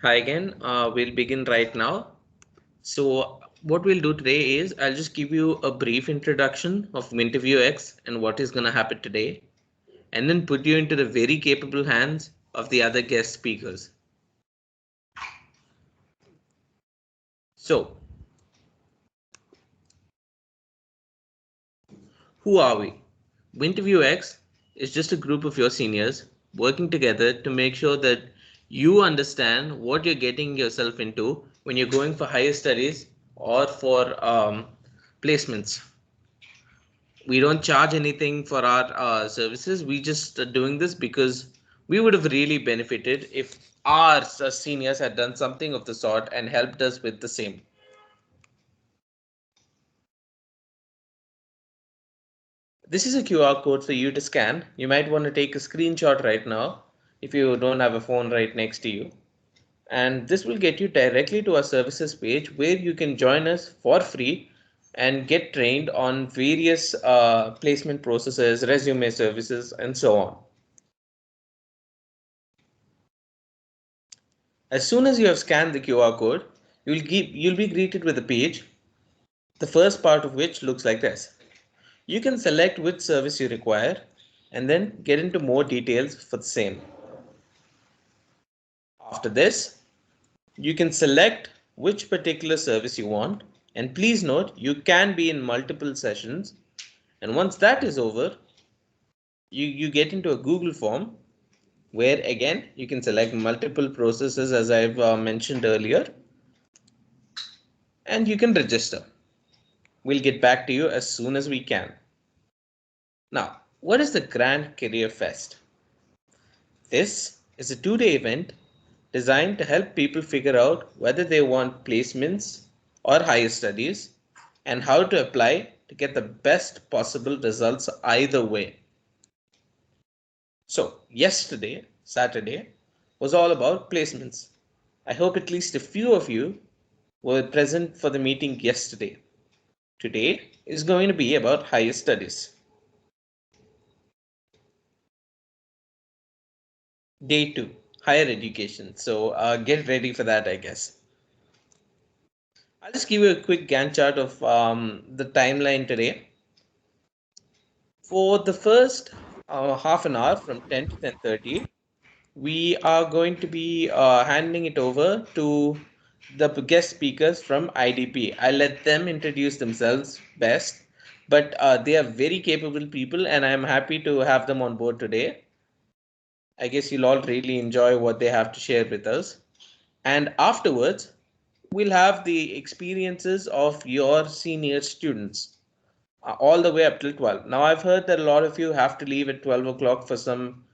Hi again. We'll begin right now. So, what we'll do today is I'll just give you a brief introduction of Winterview X and what is going to happen today, and then put you into the very capable hands of the other guest speakers. So, who are we? Winterview X is just a group of your seniors working together to make sure that you understand what you're getting yourself into when you're going for higher studies or for placements. We don't charge anything for our services. We just doing this because we would have really benefited if our seniors had done something of the sort and helped us with the same. This is a QR code for you to scan. You might want to take a screenshot right now if you don't have a phone right next to you. And this will get you directly to our services page where you can join us for free and get trained on various placement processes, resume services, and so on. As soon as you have scanned the QR code, you'll be greeted with a page, the first part of which looks like this. You can select which service you require and then get into more details for the same. After this, you can select which particular service you want, and please note you can be in multiple sessions. And once that is over, you get into a Google form where again you can select multiple processes as I've mentioned earlier, and you can register. We'll get back to you as soon as we can. Now, what is the Grand Career Fest? This is a 2-day event designed to help people figure out whether they want placements or higher studies and how to apply to get the best possible results either way. So, yesterday, Saturday, was all about placements. I hope at least a few of you were present for the meeting yesterday. Today is going to be about higher studies. Day two, higher education. So get ready for that, I guess. I'll just give you a quick Gantt chart of the timeline today. For the first half an hour from 10 to 10:30, we are going to be handing it over to the guest speakers from IDP. I'll let them introduce themselves best, but they are very capable people and I'm happy to have them on board today. I guess you'll all really enjoy what they have to share with us. And afterwards, we'll have the experiences of your senior students all the way up till 12. Now, I've heard that a lot of you have to leave at 12 o'clock for some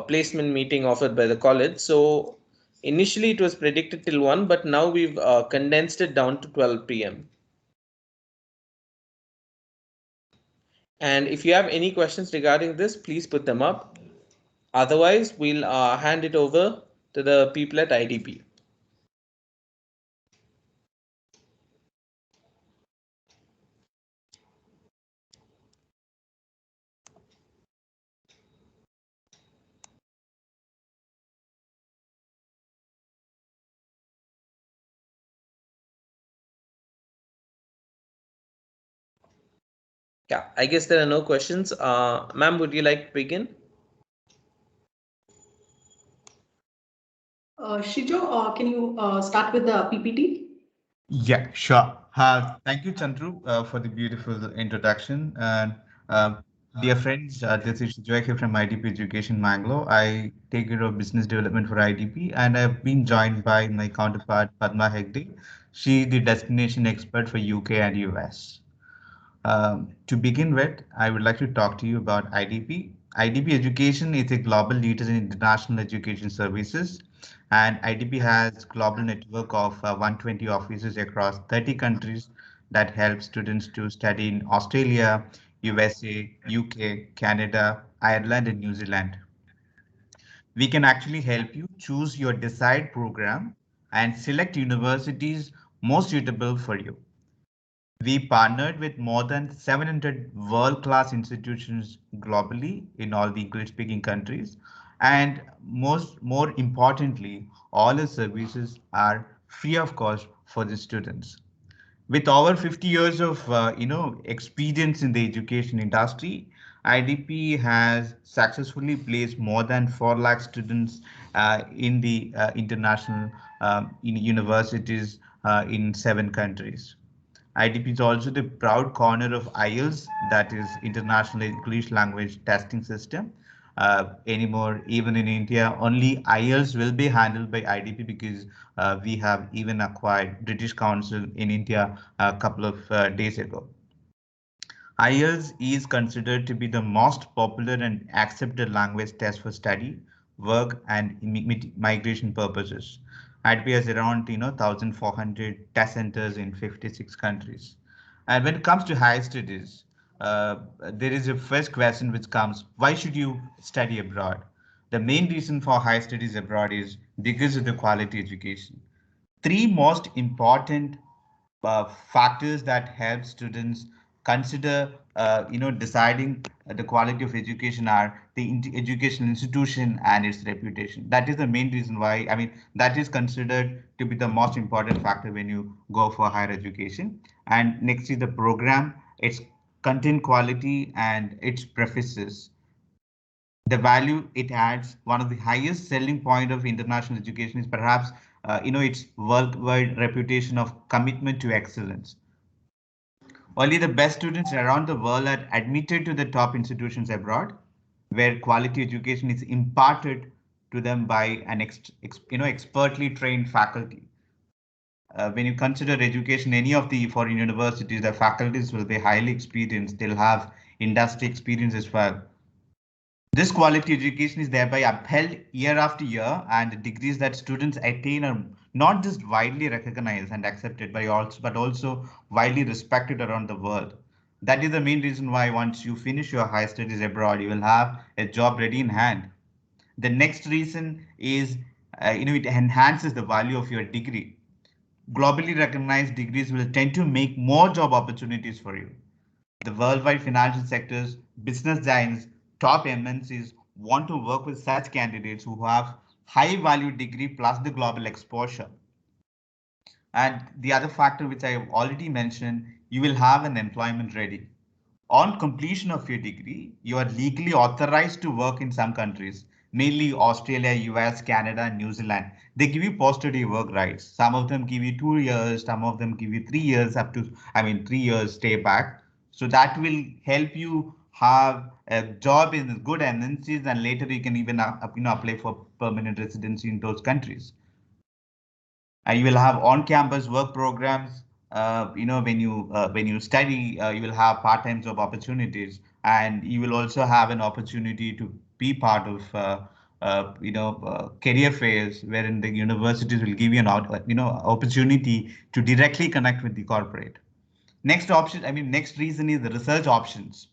placement meeting offered by the college. So initially it was predicted till 1, but now we've condensed it down to 12 p.m. And if you have any questions regarding this, please put them up. Otherwise, we'll hand it over to the people at IDP. Yeah, I guess there are no questions. Ma'am, would you like to begin? Shijo, can you start with the PPT? Yeah, sure. Thank you, Chandru, for the beautiful introduction. And dear friends, this is Joy from IDP Education Mangalore. I take care of business development for IDP, and I've been joined by my counterpart Padma Hegde. She the destination expert for UK and US. To begin with, I would like to talk to you about IDP. IDP Education is a global leader in international education services, and IDP has global network of 120 offices across 30 countries that help students to study in Australia, USA, UK, Canada, Ireland, and New Zealand. We can actually help you choose your desired program and select universities most suitable for you. We partnered with more than 700 world-class institutions globally in all the English-speaking countries. And more importantly, all the services are free of cost for the students. With over 50 years of experience in the education industry, IDP has successfully placed more than 4 lakh students in the international in universities in 7 countries. IDP is also the proud corner of IELTS, that is International English Language Testing System. Anymore, even in India, only IELTS will be handled by IDP because we have even acquired British Council in India a couple of days ago. IELTS is considered to be the most popular and accepted language test for study, work, and migration purposes. IDP has around 1,400 test centers in 56 countries. And when it comes to higher studies, there is a first question which comes: why should you study abroad? The main reason for higher studies abroad is because of the quality education. Three most important factors that help students consider deciding the quality of education are the educational institution and its reputation. That is the main reason why, I mean, that is considered to be the most important factor when you go for higher education. And next is the program, its content quality and its prefaces, the value it adds. One of the highest selling point of international education is perhaps its worldwide reputation of commitment to excellence. Only the best students around the world are admitted to the top institutions abroad, where quality education is imparted to them by an expertly trained faculty. When you consider education, any of the foreign universities, the faculties will be highly experienced. They'll have industry experience as well. This quality education is thereby upheld year after year, and the degrees that students attain are not just widely recognized and accepted, but also widely respected around the world. That is the main reason why once you finish your higher studies abroad, you will have a job ready in hand. The next reason is, it enhances the value of your degree. Globally recognized degrees will tend to make more job opportunities for you. The worldwide financial sectors, business giants, top MNCs want to work with such candidates who have high value degree plus the global exposure. And the other factor which I have already mentioned, you will have an employment ready. On completion of your degree, you are legally authorized to work in some countries, mainly Australia, US, Canada, and New Zealand. They give you post-study work rights. Some of them give you 2 years, some of them give you 3 years, up to, 3 years stay back. So that will help you have a job in good MNCs, and later you can even apply for permanent residency in those countries. And you will have on-campus work programs. When you study, you will have part-time job opportunities, and you will also have an opportunity to be part of career fairs, wherein the universities will give you an opportunity to directly connect with the corporate. Next reason is the research options.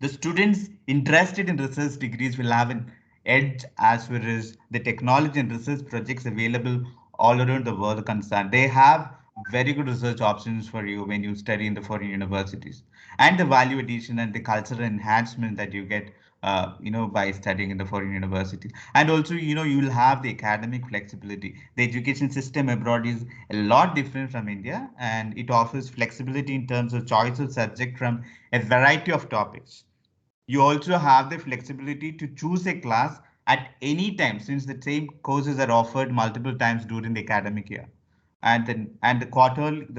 The students interested in research degrees will have an edge as far as the technology and research projects available all around the world are concerned. They have very good research options for you when you study in the foreign universities, and the value addition and the cultural enhancement that you get by studying in the foreign university. And also, you will have the academic flexibility. The education system abroad is a lot different from India, and it offers flexibility in terms of choice of subject from a variety of topics. You also have the flexibility to choose a class at any time, since the same courses are offered multiple times during the academic year. And the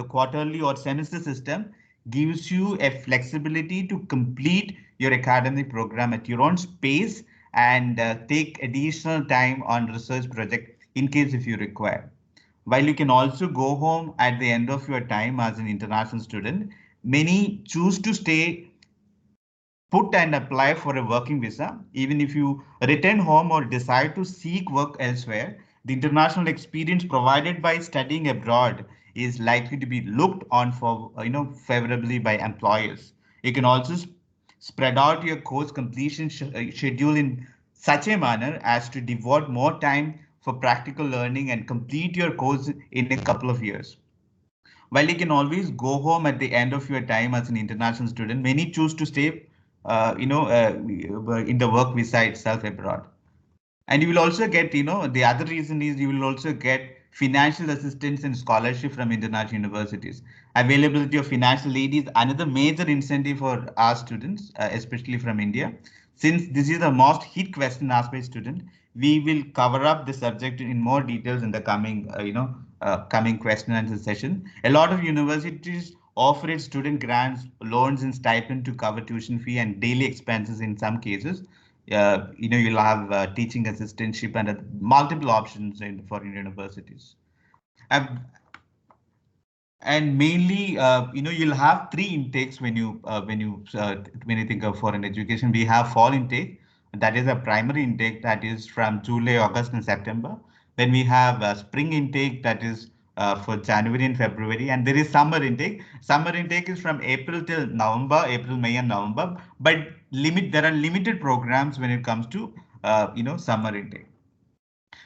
quarterly or semester system gives you a flexibility to complete your academic program at your own space, and take additional time on research project in case if you require. While you can also go home at the end of your time as an international student, many choose to stay put and apply for a working visa. Even if you return home or decide to seek work elsewhere, the international experience provided by studying abroad is likely to be looked on for favorably by employers. You can also spread out your course completion schedule in such a manner as to devote more time for practical learning and complete your course in a couple of years. While you can always go home at the end of your time as an international student, many choose to stay, in the work visa itself abroad. And you will also get, the other reason is you will also get financial assistance and scholarship from international universities. Availability of financial aid is another major incentive for our students, especially from India. Since this is the most hit question asked by student, we will cover up the subject in more details in the coming, coming question and answer session. A lot of universities offer its student grants, loans, and stipend to cover tuition fee and daily expenses in some cases. You'll have teaching assistantship and multiple options in foreign universities. Um, and mainly, you'll have three intakes when you think of foreign education. We have fall intake, that is a primary intake that is from July, August, and September. Then we have spring intake that is for January and February, and there is summer intake. Summer intake is from April till November, April, May, and November. But there are limited programs when it comes to summer intake.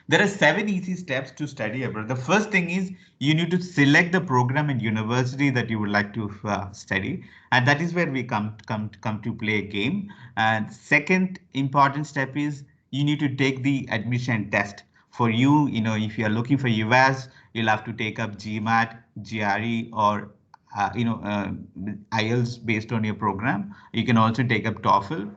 There are 7 easy steps to study abroad. The first thing is you need to select the program and university that you would like to study, and that is where we come to play a game. And second important step is you need to take the admission test. For you, if you are looking for US, you'll have to take up GMAT, GRE, or IELTS based on your program. You can also take up TOEFL.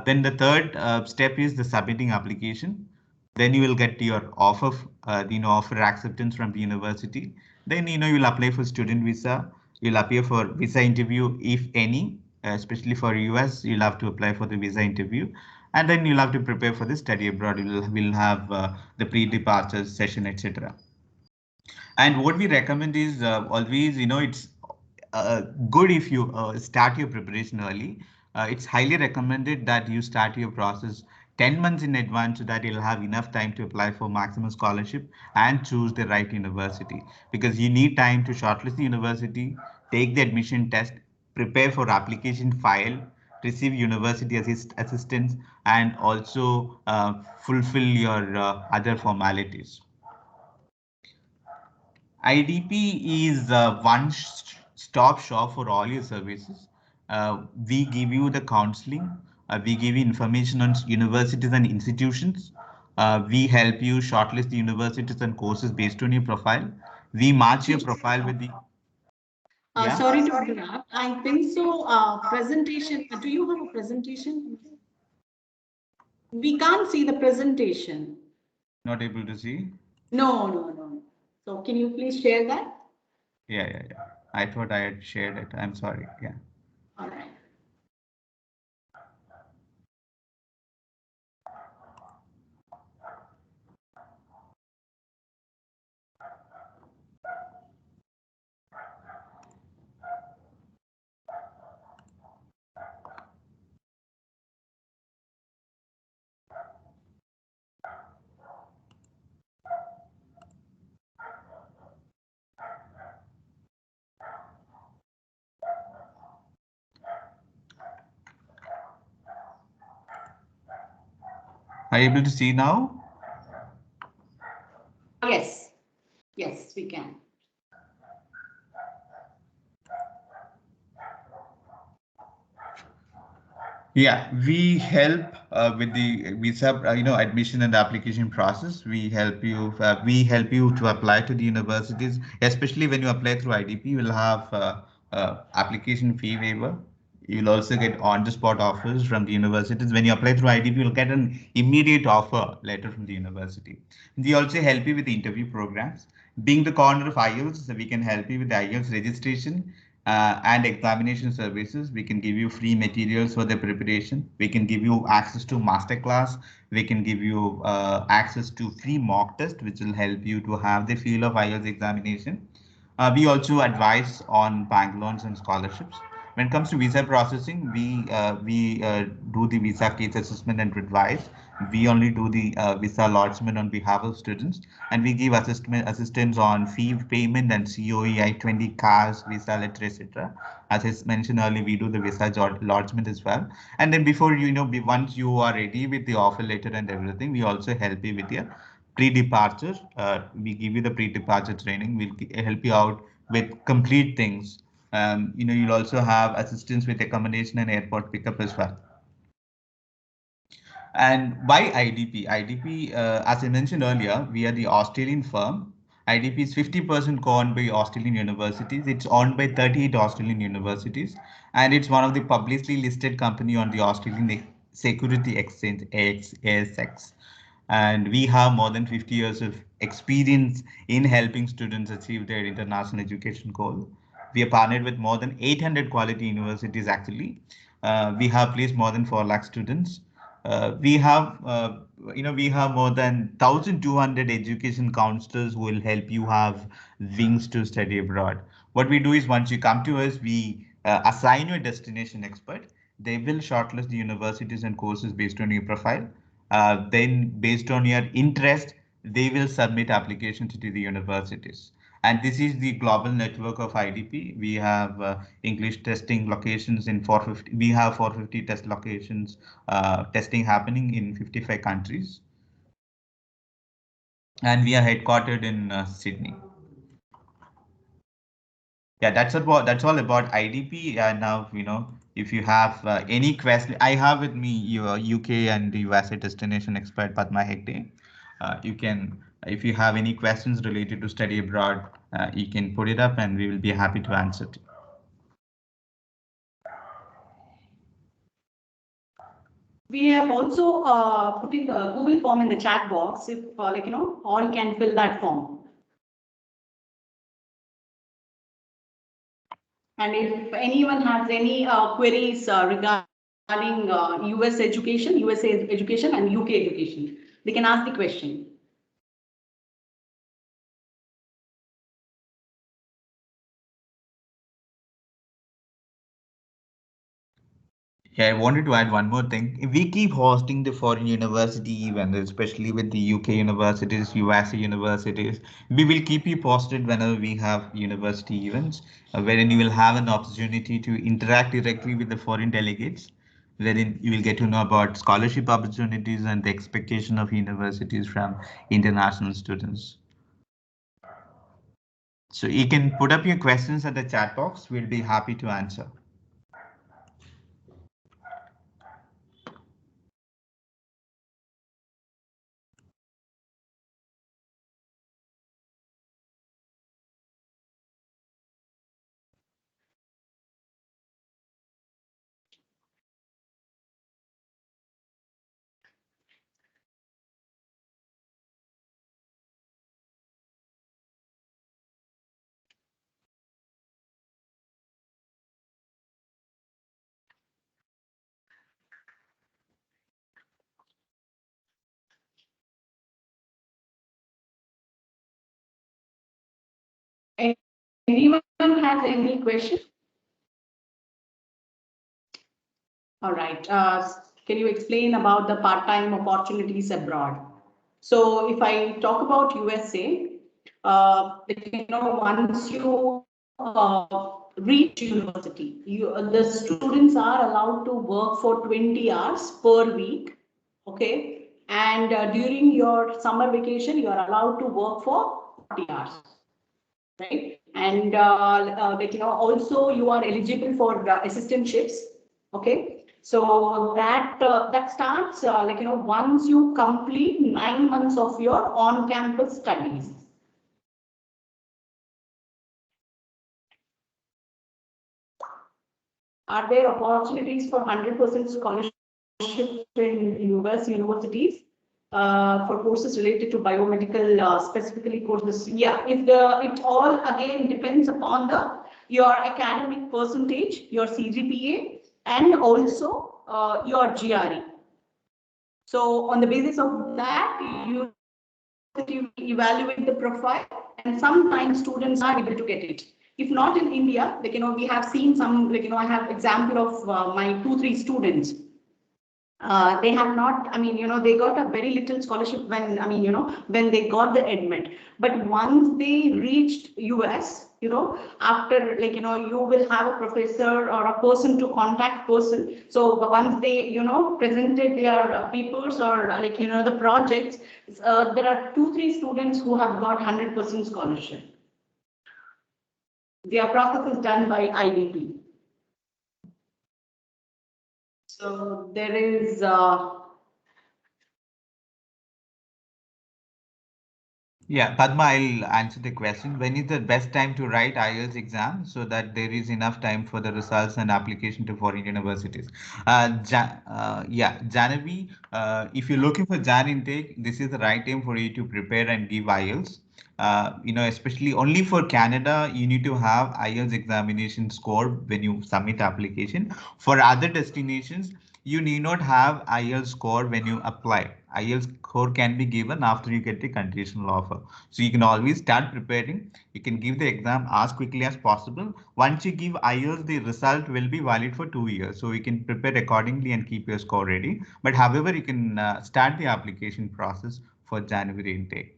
Then the third step is the submitting application. Then you will get your offer acceptance from the university. Then you'll apply for student visa. You'll appear for visa interview if any, especially for US. You'll have to apply for the visa interview, and then you'll have to prepare for the study abroad. We'll have the pre-departure session, etc. And what we recommend is always, it's good if you start your preparation early. It's highly recommended that you start your process 10 months in advance so that you'll have enough time to apply for maximum scholarship and choose the right university, because you need time to shortlist the university, take the admission test, prepare for application file, receive university assistance, and also fulfill your other formalities. IDP is one-stop shop for all your services. We give you the counseling. We give you information on universities and institutions. We help you shortlist the universities and courses based on your profile. We match your profile with the. Yeah. Sorry to interrupt. I think so. Presentation. Do you have a presentation? We can't see the presentation. Not able to see? No, no, no. So can you please share that? Yeah. I thought I had shared it. I'm sorry. Yeah. All right. Are you able to see now? Yes. Yes, we can. Yeah, we help with the visa, admission and application process. We help you to apply to the universities, especially when you apply through IDP. You will have application fee waiver. You'll also get on-the-spot offers from the universities. When you apply through IDP, you'll get an immediate offer letter from the university. We also help you with the interview programs. Being the corner of IELTS, we can help you with the IELTS registration and examination services. We can give you free materials for the preparation. We can give you access to masterclass. We can give you access to free mock test, which will help you to have the feel of IELTS examination. We also advise on bank loans and scholarships. When it comes to visa processing, we do the visa case assessment and advice. We only do the visa lodgement on behalf of students, and we give assistance on fee payment and COE, I-20 cars, visa letter, etc. As I mentioned earlier, we do the visa lodgement as well. And then before once you are ready with the offer letter and everything, we also help you with your pre-departure. We give you the pre-departure training. We'll help you out with complete things. You'll also have assistance with accommodation and airport pickup as well. And why IDP? IDP, as I mentioned earlier, we are the Australian firm. IDP is 50% owned by Australian universities. It's owned by 38 Australian universities, and it's one of the publicly listed company on the Australian Security Exchange, ASX. And we have more than 50 years of experience in helping students achieve their international education goal. We are partnered with more than 800 quality universities actually. We have placed more than 4 lakh students. We have more than 1,200 education counselors who will help you have wings to study abroad. What we do is once you come to us, we assign you a destination expert. They will shortlist the universities and courses based on your profile. Then based on your interest, they will submit applications to the universities. And this is the global network of IDP. We have English testing locations in 450. We have 450 test locations, testing happening in 55 countries. And we are headquartered in Sydney. Yeah, that's all about IDP. And now, if you have any question, I have with me your UK and the USA destination expert, Padma Hegde. You can, if you have any questions related to study abroad, you can put it up and we will be happy to answer it. We have also put in the Google form in the chat box if all can fill that form. And if anyone has any queries regarding USA education and UK education, they can ask the question. Yeah, I wanted to add one more thing. We keep hosting the foreign university events, especially with the UK universities, USA universities. We will keep you posted whenever we have university events, wherein you will have an opportunity to interact directly with the foreign delegates, wherein you will get to know about scholarship opportunities and the expectation of universities from international students. So you can put up your questions at the chat box. We'll be happy to answer. Anyone has any question? All right. Can you explain about the part-time opportunities abroad? So if I talk about USA, once you reach university, the students are allowed to work for 20 hours per week. Okay. And during your summer vacation, you are allowed to work for 40 hours. Right. And also you are eligible for assistantships. Okay. So that starts once you complete 9 months of your on-campus studies. Are there opportunities for 100% scholarship in US universities for courses related to biomedical, specifically courses? Yeah, it all again depends upon your academic percentage, your CGPA, and also your GRE. So on the basis of that, you evaluate the profile, and sometimes students are able to get it. If not in India, we have seen some, I have example of my 2-3 students. They have not, they got a very little scholarship when, when they got the admit. But once they reached US, after, you will have a professor or a person to contact person. So once they, presented their papers or the projects, there are 2-3 students who have got 100% scholarship. Their process is done by IDP. So there is Yeah, Padma, I'll answer the question. When is the best time to write IELTS exam so that there is enough time for the results and application to foreign universities? Yeah, Janavi, if you're looking for Jan intake, this is the right time for you to prepare and give IELTS. Especially only for Canada, you need to have IELTS examination score when you submit application. For other destinations, you need not have IELTS score when you apply. IELTS score can be given after you get the conditional offer. So you can always start preparing. You can give the exam as quickly as possible. Once you give IELTS, the result will be valid for 2 years. So you can prepare accordingly and keep your score ready. But however, you can start the application process for January intake.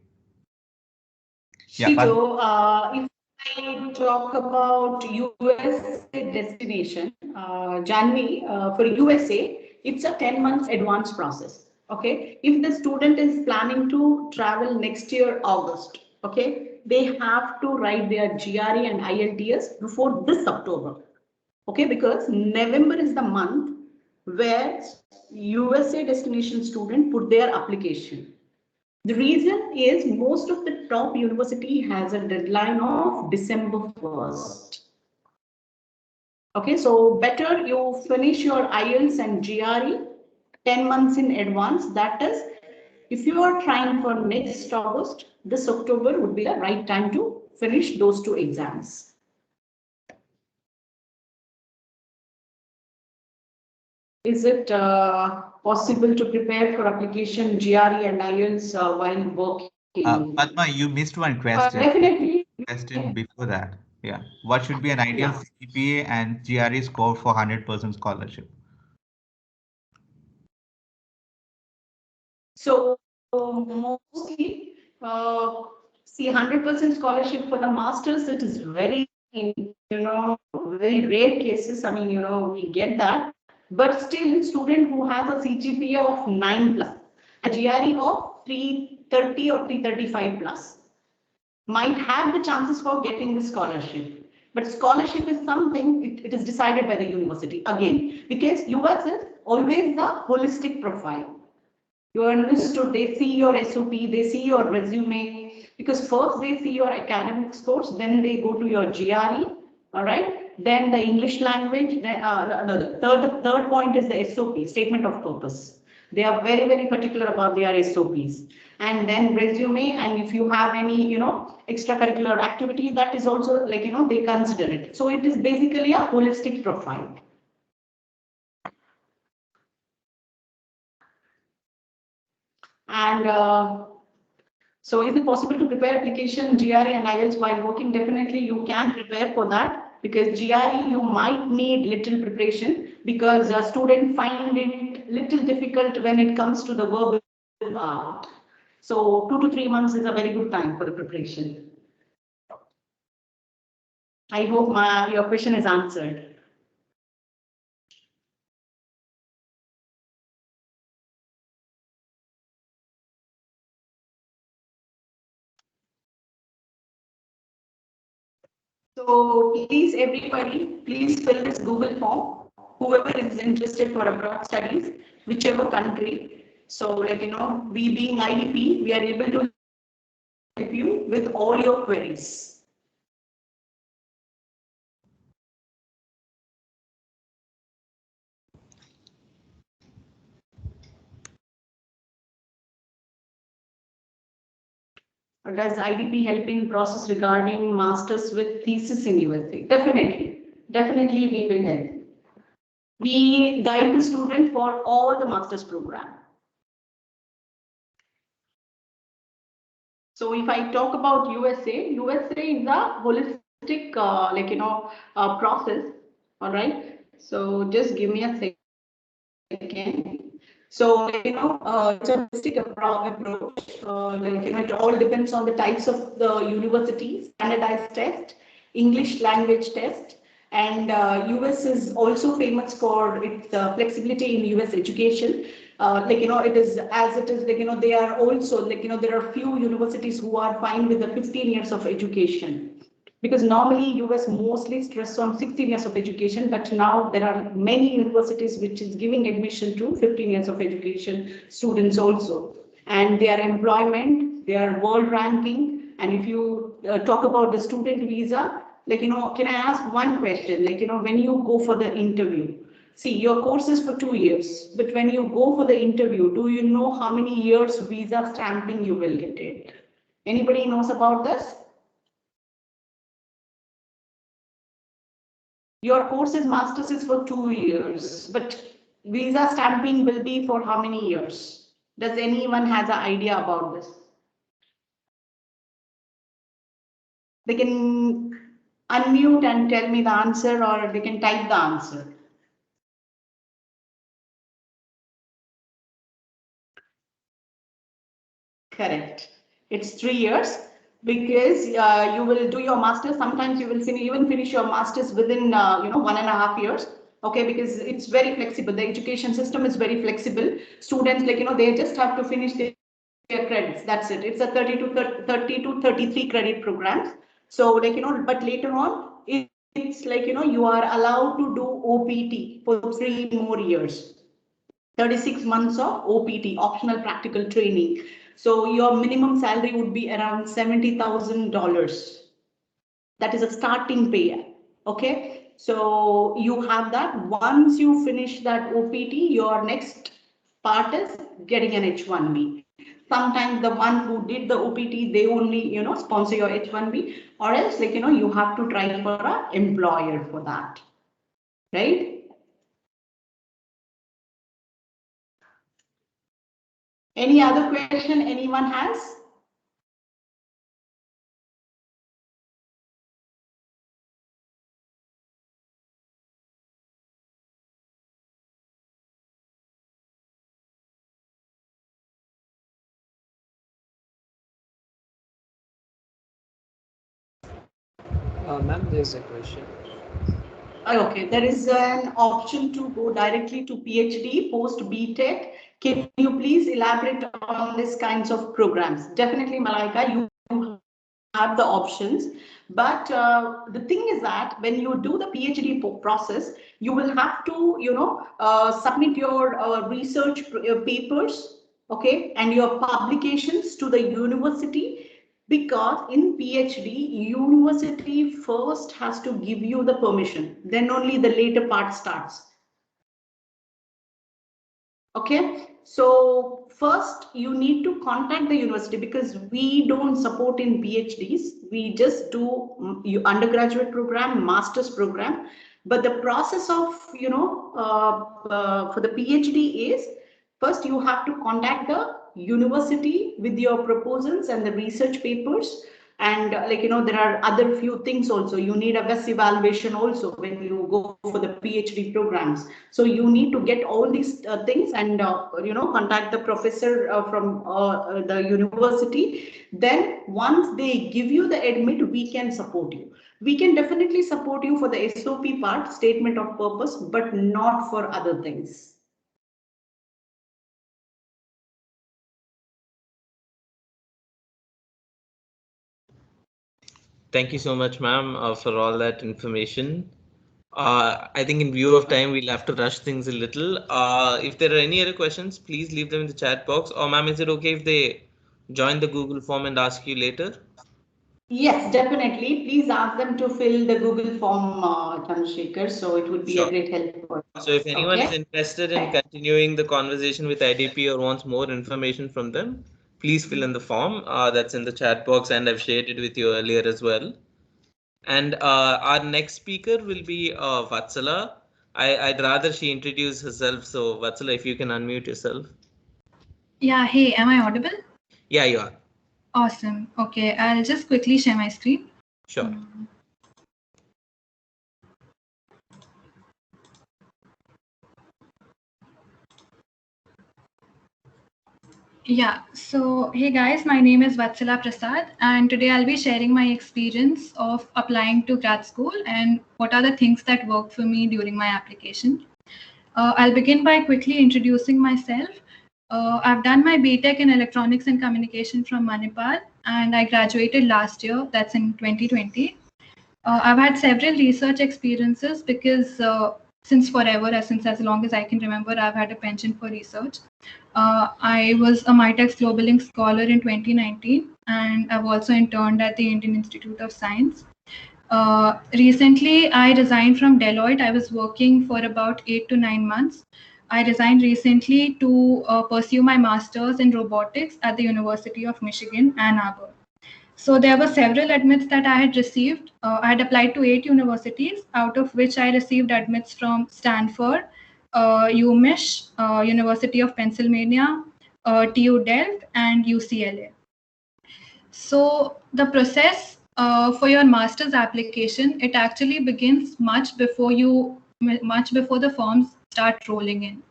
Yeah, Shito, if I talk about USA destination, January for USA, it's a 10 months advance process. Okay, if the student is planning to travel next year August, okay, they have to write their GRE and IELTS before this October. Okay, because November is the month where USA destination student put their application. The reason is most of the top university has a deadline of December 1st. Okay, so better you finish your IELTS and GRE 10 months in advance. That is, if you are trying for next August, this October would be the right time to finish those two exams. Is it possible to prepare for application GRE and IELTS while working? Padma, you missed one question. Definitely. Question before that. Yeah. What should be an ideal Yeah. CGPA and GRE score for 100% scholarship? So mostly, see, 100% scholarship for the masters, it is very, very rare cases. I mean, we get that. But still, student who has a CGPA of 9 plus, a GRE of 330 or 335 plus, might have the chances for getting the scholarship. But scholarship is something, it is decided by the university again, because US is always the holistic profile. You understood, they see your SOP, they see your resume, because first they see your academic scores, then they go to your GRE, all right? Then the English language, then, the third point is the SOP, statement of purpose. They are very, very particular about their SOPs. And then resume, and if you have any, extracurricular activity, that is also like, they consider it. So it is basically a holistic profile. And so is it possible to prepare application GRE and IELTS while working? Definitely you can prepare for that, because GRE you might need little preparation because a student find it little difficult when it comes to the verbal. So 2 to 3 months is a very good time for the preparation. I hope your question is answered. So please, everybody, please fill this Google form. Whoever is interested for abroad studies, whichever country. So, we being IDP, we are able to help you with all your queries. Does IDP help in process regarding masters with thesis in USA? Definitely we will help. We guide the student for all the master's program. So if I talk about USA is a holistic, process. All right. So just give me a second. So, it's a holistic approach. It all depends on the types of the universities, standardized test, English language test, and US is also famous for its flexibility in US education. It is as it is, they are also, there are few universities who are fine with the 15 years of education. Because normally US mostly stress on 16 years of education, but now there are many universities which is giving admission to 15 years of education students also. And their employment, their world ranking, and if you talk about the student visa, like, can I ask one question? Like, when you go for the interview, see, your course is for 2 years, but when you go for the interview, do you know how many years visa stamping you will get it? Anybody knows about this? Your course is master's is for 2 years, but visa stamping will be for how many years? Does anyone has an idea about this? They can unmute and tell me the answer, or they can type the answer. Correct. It's 3 years, because you will do your master's. Sometimes you will even finish your master's within 1.5 years. Okay, because it's very flexible. The education system is very flexible. Students, they just have to finish their credits. That's it. It's a 30 to 33 credit programs. So but later on, it's you are allowed to do OPT for 3 more years. 36 months of OPT, optional practical training. So your minimum salary would be around $70,000. That is a starting pay. Okay. So you have that. Once you finish that OPT, your next part is getting an H1B. Sometimes the one who did the OPT, they only, sponsor your H1B, or else you have to try for an employer for that. Right? Any other question anyone has? Ma'am, there's a question. Okay, there is an option to go directly to PhD, post BTech. Can you please elaborate on these kinds of programs? Definitely, Malaika, you have the options. But the thing is that when you do the PhD process, you will have to, submit your research papers, okay, and your publications to the university. Because in PhD, university first has to give you the permission, then only the later part starts. Okay, so first you need to contact the university, because we don't support in PhDs. We just do undergraduate program, master's program. But the process of, for the PhD is, first you have to contact the university with your proposals and the research papers. And there are other few things also. You need a WES evaluation also when you go for the PhD programs. So you need to get all these things and contact the professor from the university. Then once they give you the admit, we can support you. We can definitely support you for the SOP part, statement of purpose, but not for other things. Thank you so much, ma'am, for all that information. I think in view of time, we'll have to rush things a little. If there are any other questions, please leave them in the chat box. Or ma'am, is it okay if they join the Google form and ask you later? Yes, definitely. Please ask them to fill the Google form, Chandrasekhar. So it would be a great help for us. So if anyone is interested in continuing the conversation with IDP or wants more information from them, please fill in the form that's in the chat box, and I've shared it with you earlier as well. And our next speaker will be Vatsala. I'd rather she introduce herself. So Vatsala, if you can unmute yourself. Yeah, hey, am I audible? Yeah, you are. Awesome. Okay, I'll just quickly share my screen. Sure. Yeah, so hey guys, my name is Vatsala Prasad, and today I'll be sharing my experience of applying to grad school and what are the things that worked for me during my application. I'll begin by quickly introducing myself. I've done my BTech in Electronics and Communication from Manipal, and I graduated last year, that's in 2020. I've had several research experiences because since forever, since as long as I can remember, I've had a penchant for research. I was a Mitex Global Link Scholar in 2019, and I've also interned at the Indian Institute of Science. Recently, I resigned from Deloitte. I was working for about 8 to 9 months. I resigned recently to pursue my master's in robotics at the University of Michigan, Ann Arbor. So there were several admits that I had received. I had applied to 8 universities, out of which I received admits from Stanford, UMich, University of Pennsylvania, TU Delft, and UCLA. So the process for your master's application, it actually begins much before the forms start rolling in.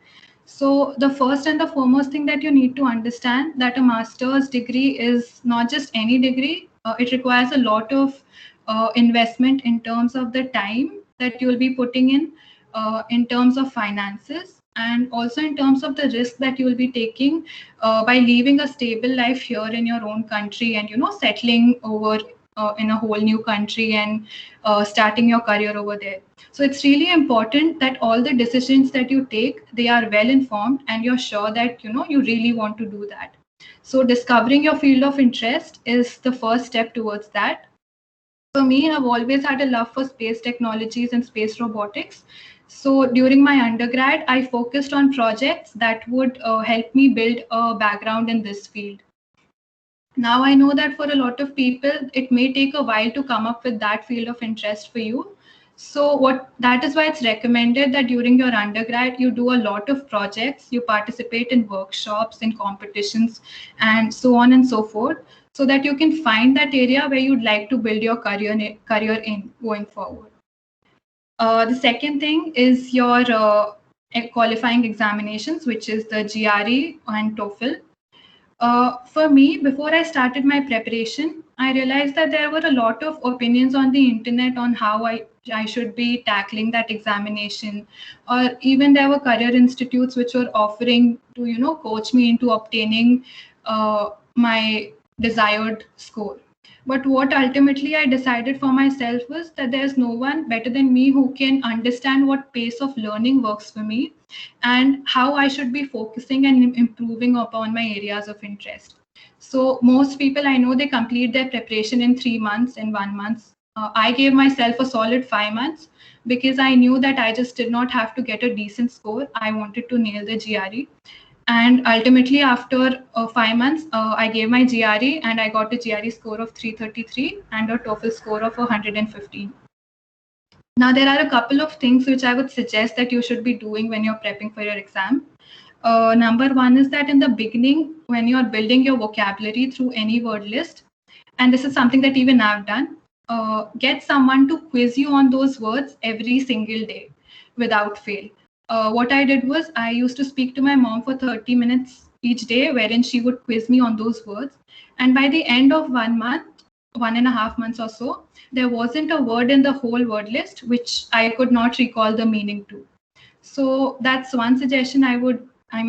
So the first and the foremost thing that you need to understand that a master's degree is not just any degree. It requires a lot of investment in terms of the time that you will be putting in terms of finances, and also in terms of the risk that you will be taking by leaving a stable life here in your own country and settling over in a whole new country and starting your career over there. So it's really important that all the decisions that you take, they are well informed and you're sure that you really want to do that. So discovering your field of interest is the first step towards that. For me, I've always had a love for space technologies and space robotics. So during my undergrad, I focused on projects that would help me build a background in this field. Now I know that for a lot of people, it may take a while to come up with that field of interest for you. So that is why it's recommended that during your undergrad, you do a lot of projects, you participate in workshops, in competitions, and so on and so forth, so that you can find that area where you'd like to build your career in going forward. The second thing is your qualifying examinations, which is the GRE and TOEFL. For me, before I started my preparation, I realized that there were a lot of opinions on the internet on how I should be tackling that examination, or even there were career institutes which were offering to coach me into obtaining my desired score. But what ultimately I decided for myself was that there's no one better than me who can understand what pace of learning works for me and how I should be focusing and improving upon my areas of interest. So most people I know, they complete their preparation in 3 months, in 1 month. I gave myself a solid 5 months because I knew that I just did not have to get a decent score. I wanted to nail the GRE. And ultimately, after 5 months, I gave my GRE and I got a GRE score of 333 and a TOEFL score of 115. Now, there are a couple of things which I would suggest that you should be doing when you're prepping for your exam. Number one is that in the beginning, when you're building your vocabulary through any word list, and this is something that even I've done, get someone to quiz you on those words every single day without fail. What I did was I used to speak to my mom for 30 minutes each day, wherein she would quiz me on those words. And by the end of 1 month, 1.5 months or so, there wasn't a word in the whole word list which I could not recall the meaning to. So that's one suggestion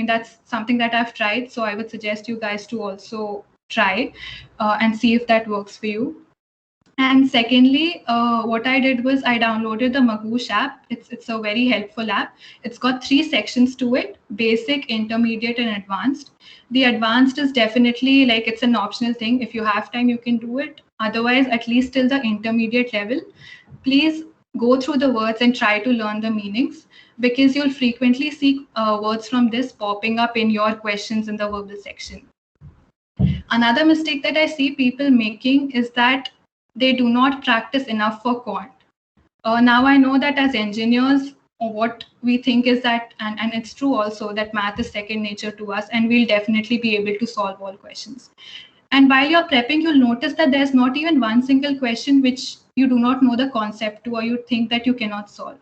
that's something that I've tried. So I would suggest you guys to also try and see if that works for you. And secondly, what I did was I downloaded the Magoosh app. It's a very helpful app. It's got 3 sections to it: basic, intermediate, and advanced. The advanced is definitely like it's an optional thing. If you have time, you can do it. Otherwise, at least till the intermediate level, please go through the words and try to learn the meanings, because you'll frequently see words from this popping up in your questions in the verbal section. Another mistake that I see people making is that they do not practice enough for quant. Now I know that as engineers, what we think is that, and it's true also, that math is second nature to us and we'll definitely be able to solve all questions. And while you're prepping, you'll notice that there's not even one single question which you do not know the concept to, or you think that you cannot solve.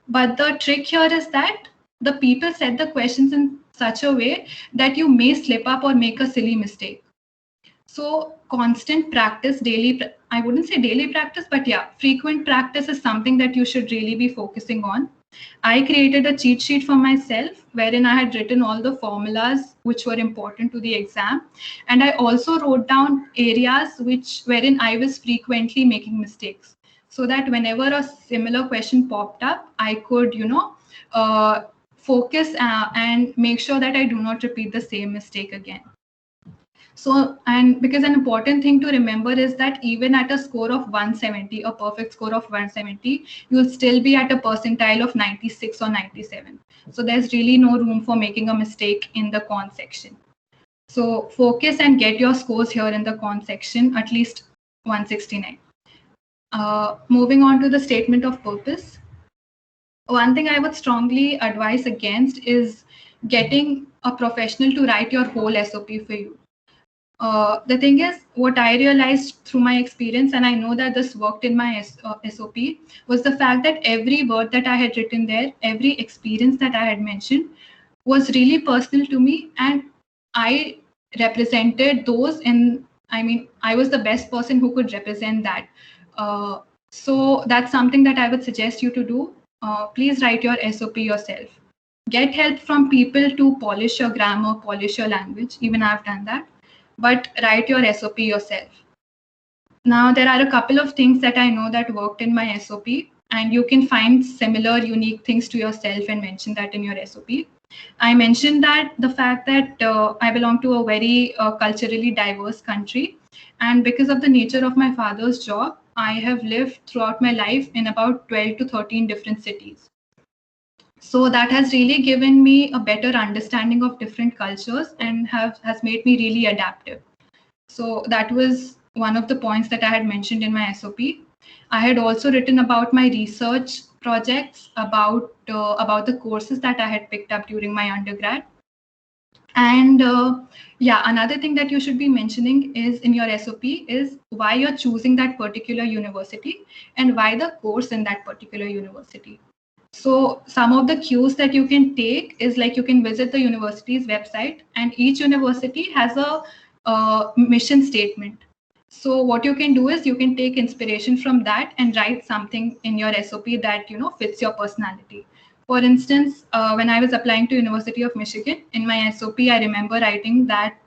But the trick here is that the people set the questions in such a way that you may slip up or make a silly mistake. So constant practice, I wouldn't say daily practice, but yeah, frequent practice is something that you should really be focusing on. I created a cheat sheet for myself wherein I had written all the formulas which were important to the exam. And I also wrote down areas wherein I was frequently making mistakes. so that whenever a similar question popped up, I could, focus and make sure that I do not repeat the same mistake again. So, and because an important thing to remember is that even at a score of 170, a perfect score of 170, you'll still be at a percentile of 96 or 97. So there's really no room for making a mistake in the con section. So focus and get your scores here in the con section, at least 169. Moving on to the statement of purpose. One thing I would strongly advise against is getting a professional to write your whole SOP for you. The thing is, what I realized through my experience, and I know that this worked in my SOP, was the fact that every word that I had written there, every experience that I had mentioned was really personal to me, and I represented those I was the best person who could represent that. So that's something that I would suggest you to do. Please write your SOP yourself. Get help from people to polish your grammar, polish your language. Even I've done that. But write your SOP yourself. Now, there are a couple of things that I know that worked in my SOP, and you can find similar unique things to yourself and mention that in your SOP. I mentioned that the fact that I belong to a very culturally diverse country, and because of the nature of my father's job, I have lived throughout my life in about 12 to 13 different cities. So that has really given me a better understanding of different cultures and has made me really adaptive. So that was one of the points that I had mentioned in my SOP. I had also written about my research projects, about the courses that I had picked up during my undergrad. And another thing that you should be mentioning is in your SOP is why you're choosing that particular university and why the course in that particular university. So some of the cues that you can take is like you can visit the university's website, and each university has a mission statement. So what you can do is you can take inspiration from that and write something in your SOP that fits your personality. For instance, when I was applying to University of Michigan, in my SOP, I remember writing that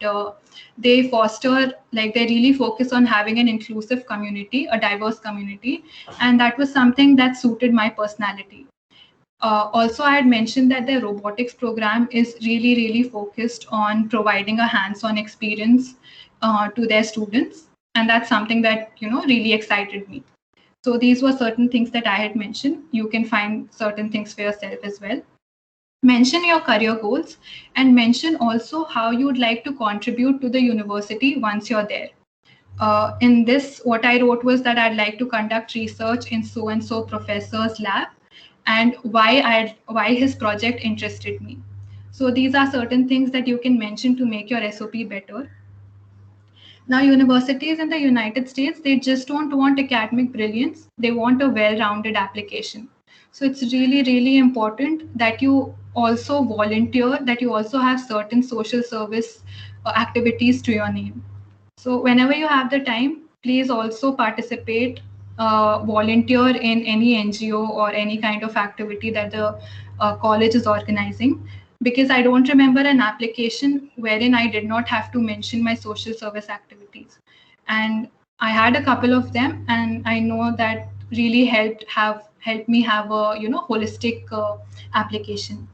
they really focus on having an inclusive community, a diverse community, and that was something that suited my personality. Also, I had mentioned that the robotics program is really, really focused on providing a hands-on experience to their students. And that's something that, really excited me. So these were certain things that I had mentioned. You can find certain things for yourself as well. Mention your career goals and mention also how you would like to contribute to the university once you're there. In this, what I wrote was that I'd like to conduct research in so-and-so professor's lab, and why his project interested me. So these are certain things that you can mention to make your SOP better. Now, universities in the United States, they just don't want academic brilliance. They want a well-rounded application. So it's really, really important that you also volunteer, that you also have certain social service activities to your name. So whenever you have the time, please also participate, volunteer in any NGO or any kind of activity that the college is organizing. Because I don't remember an application wherein I did not have to mention my social service activities. And I had a couple of them, and I know that really helped me have a holistic application.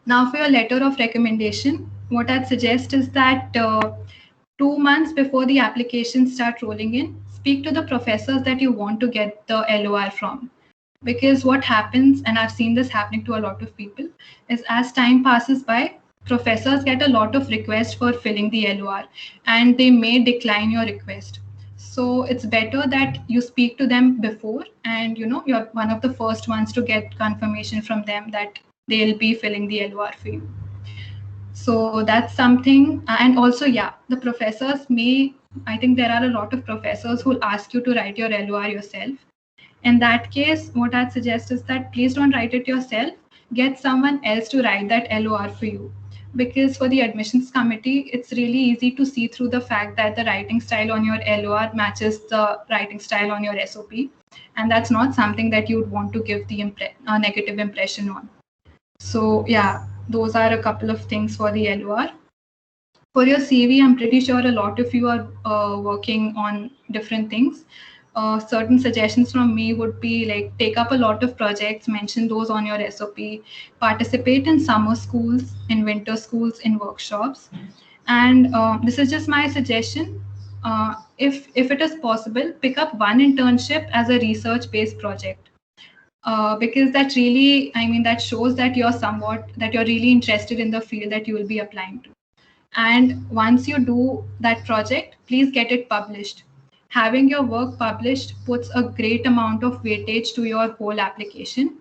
Now for your letter of recommendation, what I'd suggest is that 2 months before the applications start rolling in, speak to the professors that you want to get the LOR from. Because what happens, and I've seen this happening to a lot of people, is as time passes by, professors get a lot of requests for filling the LOR, and they may decline your request. So it's better that you speak to them before, and you're one of the first ones to get confirmation from them that they'll be filling the LOR for you. So that's something. And also, the professors I think there are a lot of professors who will ask you to write your LOR yourself. In that case, what I'd suggest is that please don't write it yourself. Get someone else to write that LOR for you. Because for the admissions committee, it's really easy to see through the fact that the writing style on your LOR matches the writing style on your SOP. And that's not something that you'd want to give the negative impression on. So those are a couple of things for the LOR. For your CV, I'm pretty sure a lot of you are working on different things. certain suggestions from me would be like take up a lot of projects, mention those on your SOP, participate in summer schools, in winter schools, in workshops. And this is just my suggestion. If it is possible, pick up one internship as a research-based project. Because that really, I mean, that shows that you're really interested in the field that you will be applying to. And once you do that project, please get it published. Having your work published puts a great amount of weightage to your whole application.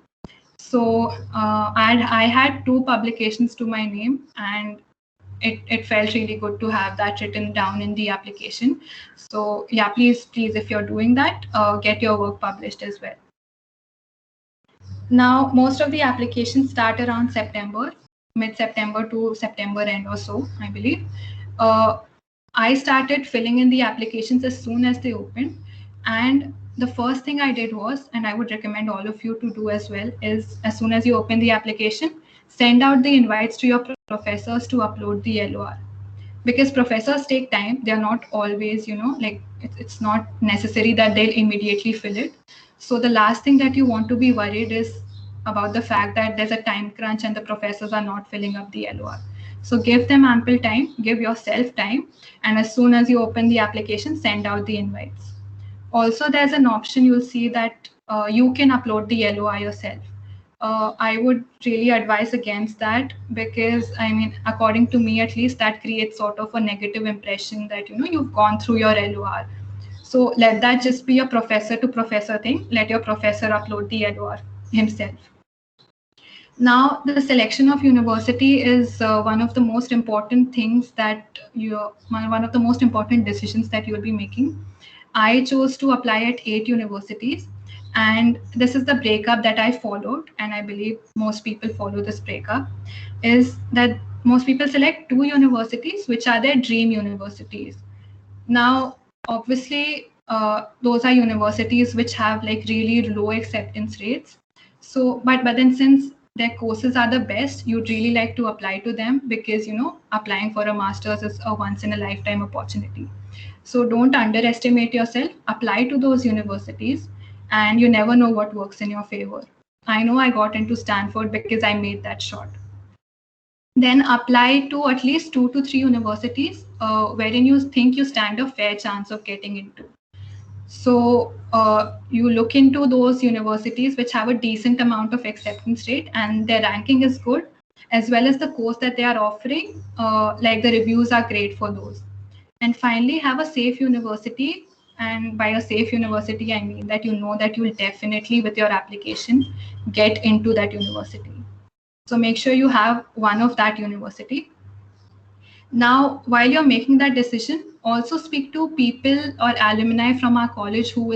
So I had 2 publications to my name, and it felt really good to have that written down in the application. So yeah, please, if you're doing that, get your work published as well. Now, most of the applications start around September, mid-September to September end or so, I believe. I started filling in the applications as soon as they opened. And the first thing I did was, and I would recommend all of you to do as well, is as soon as you open the application, send out the invites to your professors to upload the LOR. Because professors take time, they're not always, like it's not necessary that they'll immediately fill it. So the last thing that you want to be worried is about the fact that there's a time crunch and the professors are not filling up the LOR. So give them ample time, give yourself time, and as soon as you open the application, send out the invites. Also, there's an option you'll see that you can upload the LOR yourself. I would really advise against that because, I mean, according to me at least, that creates sort of a negative impression that, you've gone through your LOR. So let that just be a professor to professor thing. Let your professor upload the LOR himself. Now, the selection of university is one of the most important things that one of the most important decisions that you will be making. I chose to apply at 8 universities. And this is the breakup that I followed, and I believe most people follow this breakup, is that most people select 2 universities, which are their dream universities. Now, obviously, those are universities which have like really low acceptance rates. So, but then since their courses are the best, you'd really like to apply to them because, applying for a master's is a once in a lifetime opportunity. So don't underestimate yourself, apply to those universities, and you never know what works in your favor. I know I got into Stanford because I made that shot. Then apply to at least 2 to 3 universities wherein you think you stand a fair chance of getting into. So you look into those universities which have a decent amount of acceptance rate and their ranking is good, as well as the course that they are offering, like the reviews are great for those. And finally, have a safe university. And by a safe university, I mean that you know that you will definitely, with your application, get into that university. So make sure you have one of that university. Now, while you're making that decision, also speak to people or alumni from our college who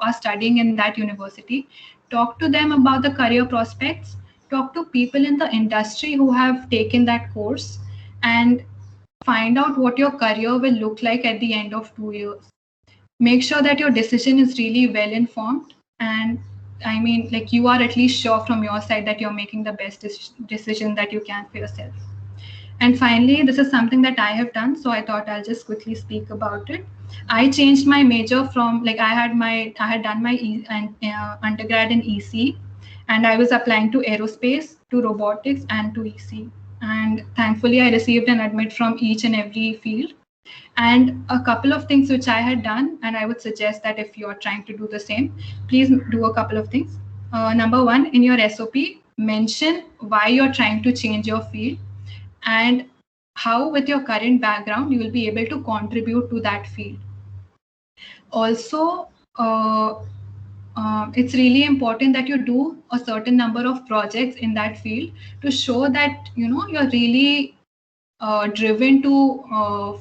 are studying in that university. Talk to them about the career prospects. Talk to people in the industry who have taken that course and find out what your career will look like at the end of 2 years. Make sure that your decision is really well informed, and I mean, like, you are at least sure from your side that you're making the best decision that you can for yourself. And finally, this is something that I have done, so I thought I'll just quickly speak about it. I changed my major from, like, I had done my undergrad in EC, and I was applying to aerospace, to robotics, and to EC. And thankfully, I received an admit from each and every field. And a couple of things which I had done, and I would suggest that if you're trying to do the same, please do a couple of things. Number one, in your SOP, mention why you're trying to change your field and how, with your current background, you will be able to contribute to that field. Also, it's really important that you do a certain number of projects in that field to show that you're really driven to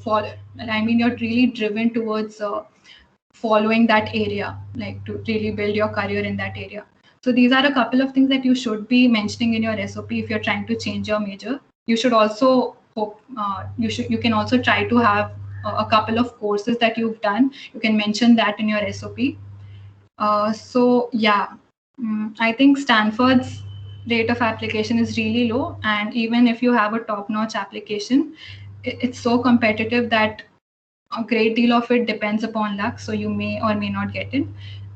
follow. I mean, you're really driven towards following that area, like to really build your career in that area. So these are a couple of things that you should be mentioning in your SOP if you're trying to change your major. You should also you can also try to have a couple of courses that you've done. You can mention that in your SOP. So yeah, I think Stanford's rate of application is really low, and even if you have a top-notch application, it's so competitive that a great deal of it depends upon luck, so you may or may not get it,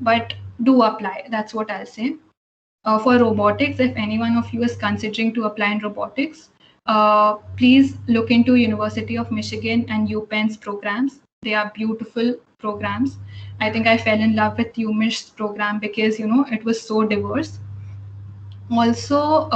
but do apply. That's what I'll say. For robotics, if any one of you is considering to apply in robotics, please look into University of Michigan and UPenn's programs. They are beautiful programs. I think I fell in love with UMich's program because it was so diverse. Also,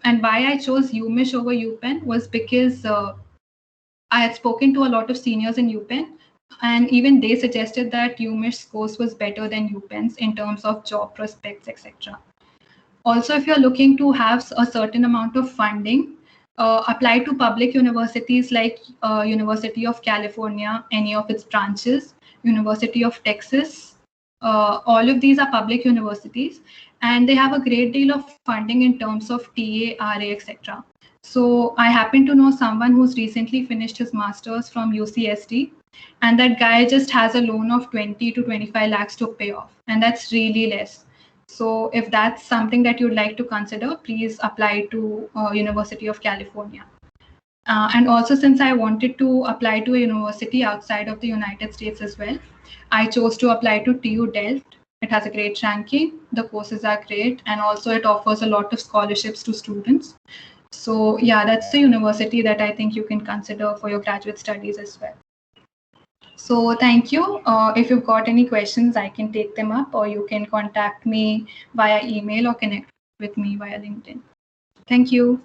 and why I chose UMich over UPenn was because I had spoken to a lot of seniors in UPenn, and even they suggested that UMich's course was better than UPenn's in terms of job prospects, etc. Also, if you're looking to have a certain amount of funding, apply to public universities like University of California, any of its branches, University of Texas. All of these are public universities, and they have a great deal of funding in terms of TA, RA, etc. So I happen to know someone who's recently finished his master's from UCSD, and that guy just has a loan of 20 to 25 lakhs to pay off, and that's really less. So if that's something that you'd like to consider, please apply to University of California. And also, since I wanted to apply to a university outside of the United States as well, I chose to apply to TU Delft. It has a great ranking, the courses are great, and also it offers a lot of scholarships to students. So yeah, that's the university that I think you can consider for your graduate studies as well. So thank you. If you've got any questions, I can take them up, or you can contact me via email or connect with me via LinkedIn. Thank you.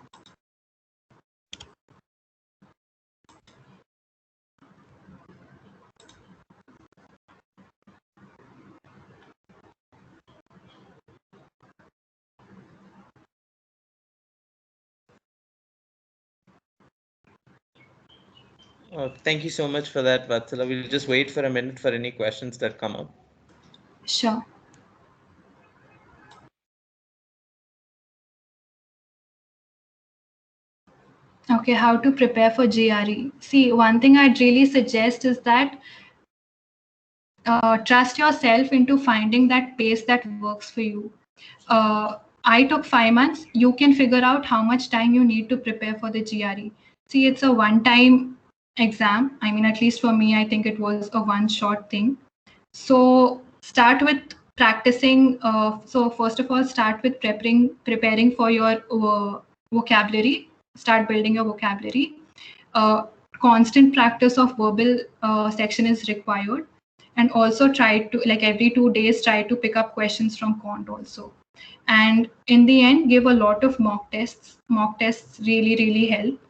Thank you so much for that, Vatsala. We'll just wait for a minute for any questions that come up. Sure. Okay, how to prepare for GRE? See, one thing I'd really suggest is that trust yourself into finding that pace that works for you. I took 5 months. You can figure out how much time you need to prepare for the GRE. See, it's a one-time exam. I mean, at least for me, I think it was a one-shot thing. So start with practicing. So first of all, start with preparing for your vocabulary. Start building your vocabulary. Constant practice of verbal section is required. And also try to, like every 2 days, try to pick up questions from Quant also. And in the end, give a lot of mock tests. Mock tests really, really help.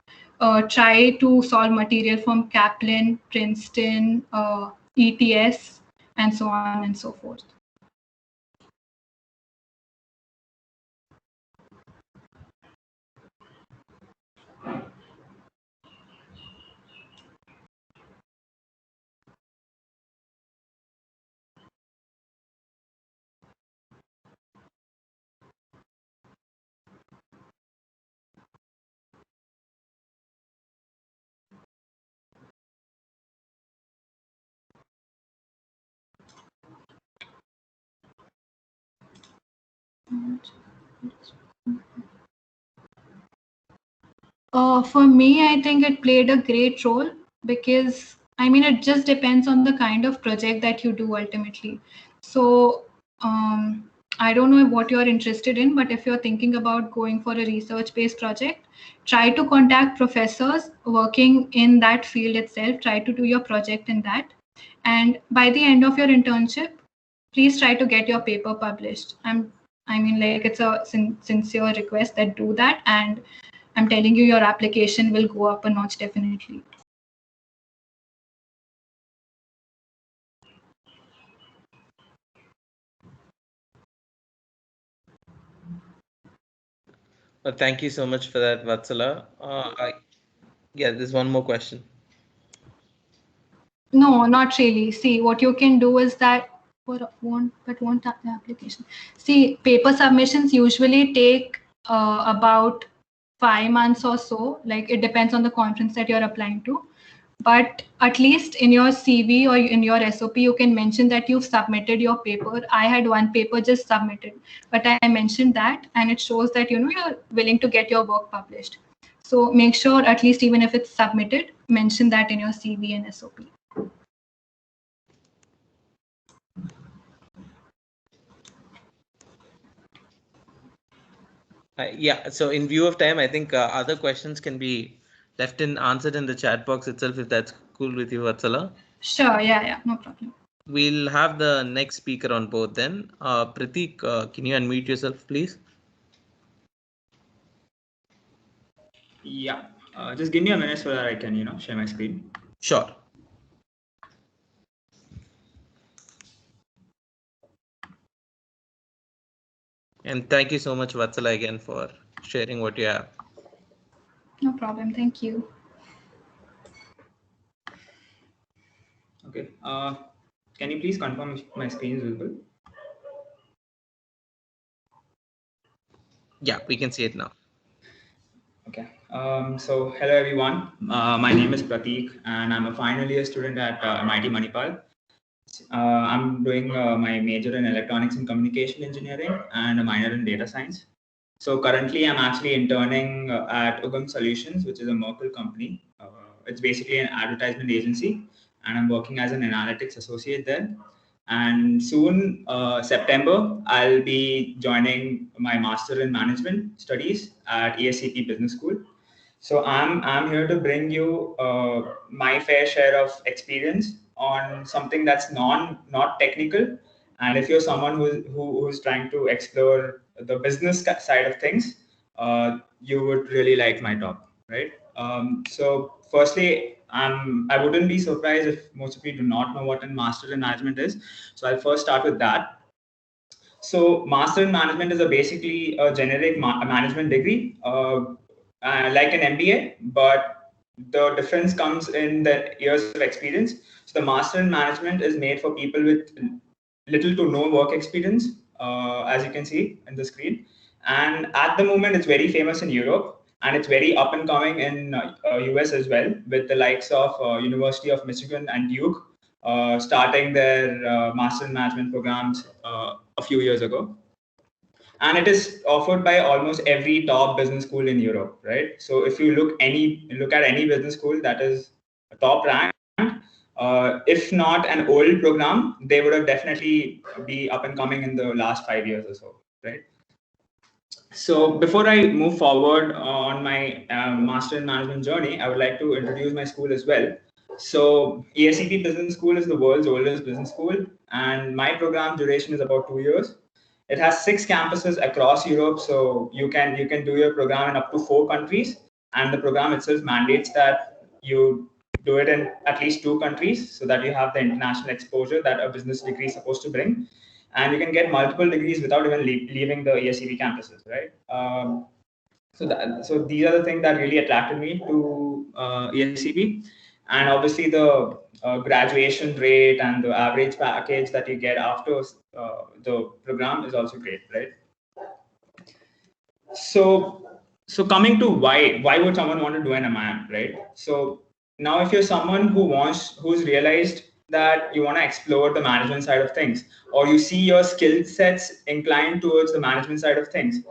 Try to solve material from Kaplan, Princeton, ETS, and so on and so forth. For me, I think it played a great role because, I mean, it just depends on the kind of project that you do ultimately. So I don't know what you're interested in, but if you're thinking about going for a research-based project, try to contact professors working in that field itself. Try to do your project in that. And by the end of your internship, please try to get your paper published. I mean, like, it's a sincere request that do that. And I'm telling you, your application will go up a notch definitely. Well, thank you so much for that, Vatsala. Yeah, there's one more question. No, not really. See, what you can do is that won't tap the application. See, paper submissions usually take about 5 months or so. Like, it depends on the conference that you're applying to. But at least in your CV or in your SOP, you can mention that you've submitted your paper. I had one paper just submitted, but I mentioned that, and it shows that you're willing to get your work published. So make sure, at least even if it's submitted, mention that in your CV and SOP. Yeah, so in view of time, I think other questions can be left in answered in the chat box itself, if that's cool with you, Vatsala. Sure, yeah, no problem. We'll have the next speaker on board then. Pratik, can you unmute yourself, please? Yeah, just give me a minute so that I can, share my screen. Sure. And thank you so much, Vatsala, again for sharing what you have. No problem, thank you. Okay, can you please confirm if my screen is visible? Yeah, we can see it now. Okay, so hello everyone. My name is Pratik and I'm a final year student at MIT Manipal. I'm doing my major in electronics and communication engineering and a minor in data science. So currently I'm actually interning at Ugam Solutions, which is a Merkle company. It's basically an advertisement agency and I'm working as an analytics associate there. And soon, September, I'll be joining my master in management studies at ESCP Business School. So I'm here to bring you my fair share of experience on something that's not technical. And if you're someone who's trying to explore the business side of things, you would really like my talk, right? So firstly, I wouldn't be surprised if most of you do not know what a master in management is. So I'll first start with that. So master in management is basically a generic management degree, like an MBA, but the difference comes in the years of experience. So the master in management is made for people with little to no work experience, as you can see in the screen. And at the moment, it's very famous in Europe, and it's very up and coming in US as well, with the likes of University of Michigan and Duke starting their master in management programs a few years ago. And it is offered by almost every top business school in Europe, right? So if you look at any business school that is top ranked, if not an old program, they would have definitely be up and coming in the last 5 years or so, right? So before I move forward on my master in management journey, I would like to introduce my school as well. So ESCP Business School is the world's oldest business school, and my program duration is about 2 years. It has 6 campuses across Europe, so you can do your program in up to 4 countries, and the program itself mandates that you do it in at least 2 countries so that you have the international exposure that a business degree is supposed to bring, and you can get multiple degrees without even leaving the ESCP campuses, right? So these are the things that really attracted me to ESCP, and obviously the graduation rate and the average package that you get after the program is also great, right? So coming to why would someone want to do an MIM, right? So now if you're someone who's realized that you want to explore the management side of things, or you see your skill sets inclined towards the management side of things,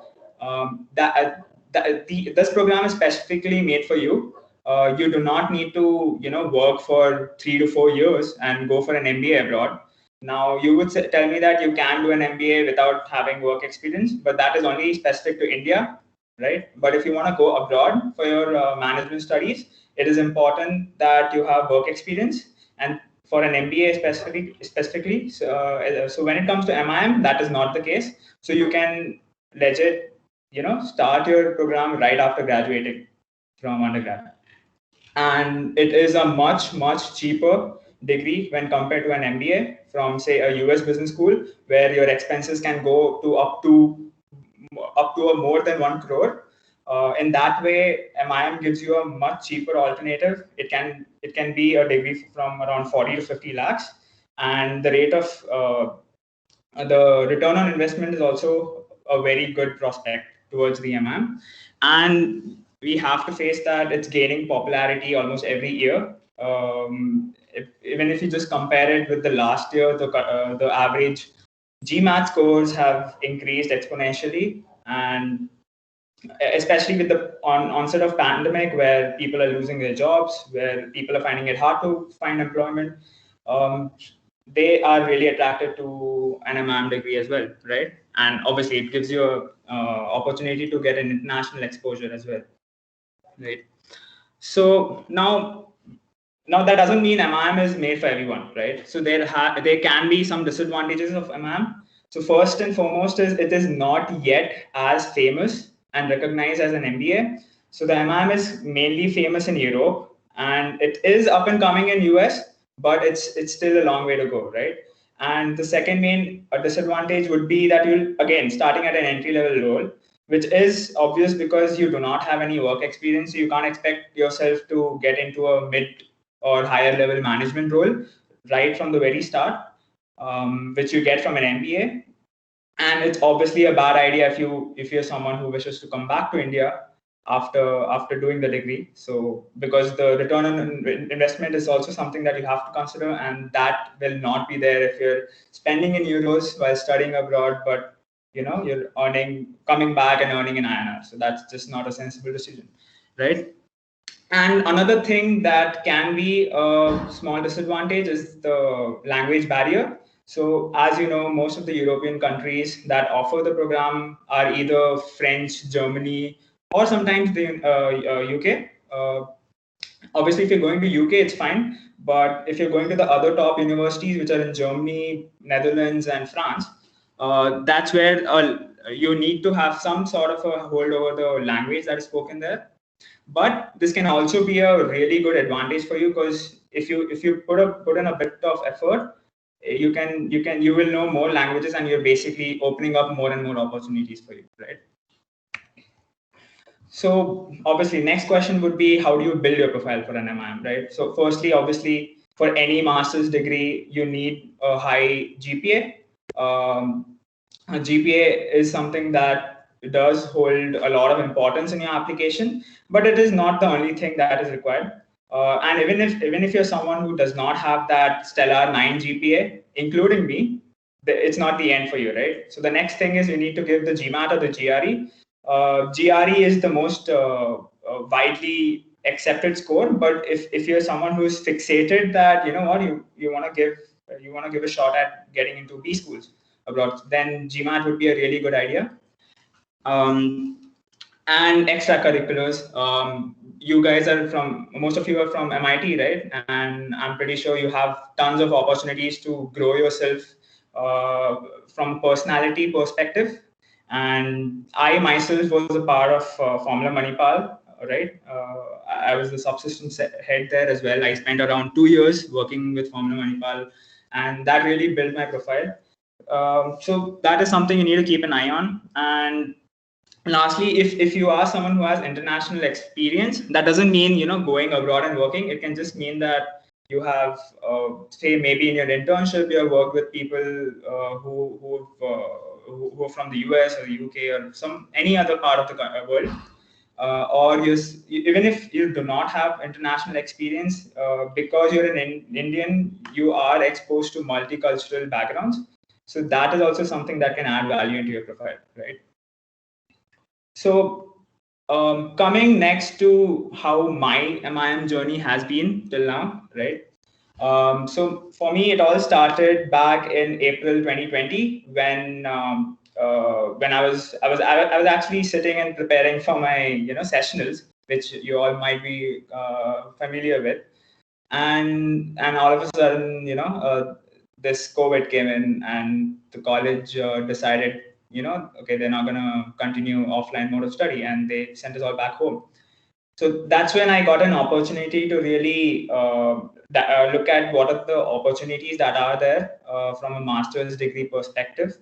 this program is specifically made for you. You do not need to work for 3 to 4 years and go for an MBA abroad. Now, you would tell me that you can do an MBA without having work experience, but that is only specific to India, right? But if you want to go abroad for your management studies, it is important that you have work experience. And for an MBA specifically, so when it comes to MIM, that is not the case. So you can legit, start your program right after graduating from undergrad. And it is a much cheaper degree when compared to an MBA from, say, a US business school, where your expenses can go to up to a more than 1 crore. In that way, MIM gives you a much cheaper alternative. It can be a degree from around 40 to 50 lakhs, and the rate of the return on investment is also a very good prospect towards the MIM. And we have to face that it's gaining popularity almost every year. Even if you just compare it with the last year, the average GMAT scores have increased exponentially, and especially with the onset of pandemic, where people are losing their jobs, where people are finding it hard to find employment. they are really attracted to an MIM degree as well, right? And obviously, it gives you a opportunity to get an international exposure as well, right? So now that doesn't mean MIM is made for everyone, right? So there can be some disadvantages of MIM. So first and foremost is it is not yet as famous and recognized as an MBA. So the MIM is mainly famous in Europe, and it is up and coming in US, but it's still a long way to go, right? And the second main disadvantage would be that you'll, again, starting at an entry level role, which is obvious because you do not have any work experience. So you can't expect yourself to get into a mid or higher level management role right from the very start, which you get from an MBA. And it's obviously a bad idea if you're someone who wishes to come back to India after doing the degree. So because the return on investment is also something that you have to consider, and that will not be there if you're spending in euros while studying abroad, but you're coming back and earning in INR. So that's just not a sensible decision, right? And another thing that can be a small disadvantage is the language barrier. So, as you know, most of the European countries that offer the program are either French, Germany, or sometimes the UK. Obviously, if you're going to UK, it's fine. But if you're going to the other top universities, which are in Germany, Netherlands, and France, that's where you need to have some sort of a hold over the language that is spoken there. But this can also be a really good advantage for you, because if you put in a bit of effort, you will know more languages, and you're basically opening up more and more opportunities for you, right? So obviously, next question would be, how do you build your profile for an MIM, right? So firstly, obviously, for any master's degree, you need a high GPA. A GPA is something that does hold a lot of importance in your application, but it is not the only thing that is required. And even if you're someone who does not have that stellar 9 GPA, including me, it's not the end for you, right? So the next thing is you need to give the GMAT or the GRE. GRE is the most widely accepted score, but if you're someone who's fixated that you want to give a shot at getting into B schools abroad, then GMAT would be a really good idea. And extracurriculars. Most of you are from MIT, right? And I'm pretty sure you have tons of opportunities to grow yourself from personality perspective. And I myself was a part of Formula Manipal, right? I was the subsystems head there as well. I spent around 2 years working with Formula Manipal, and that really built my profile. So that is something you need to keep an eye on. And lastly, if you are someone who has international experience, that doesn't mean going abroad and working. It can just mean that you have say maybe in your internship you have worked with people who are from the US or the UK or any other part of the world, or even if you do not have international experience, because you're an Indian, you are exposed to multicultural backgrounds. So that is also something that can add value into your profile, right? So coming next to how my MIM journey has been till now, right? So for me, it all started back in April 2020 when I was actually sitting and preparing for my sessionals, which you all might be familiar with, and all of a sudden this COVID came in, and the college decided okay, they're not going to continue offline mode of study, and they sent us all back home. So that's when I got an opportunity to really look at what are the opportunities that are there from a master's degree perspective.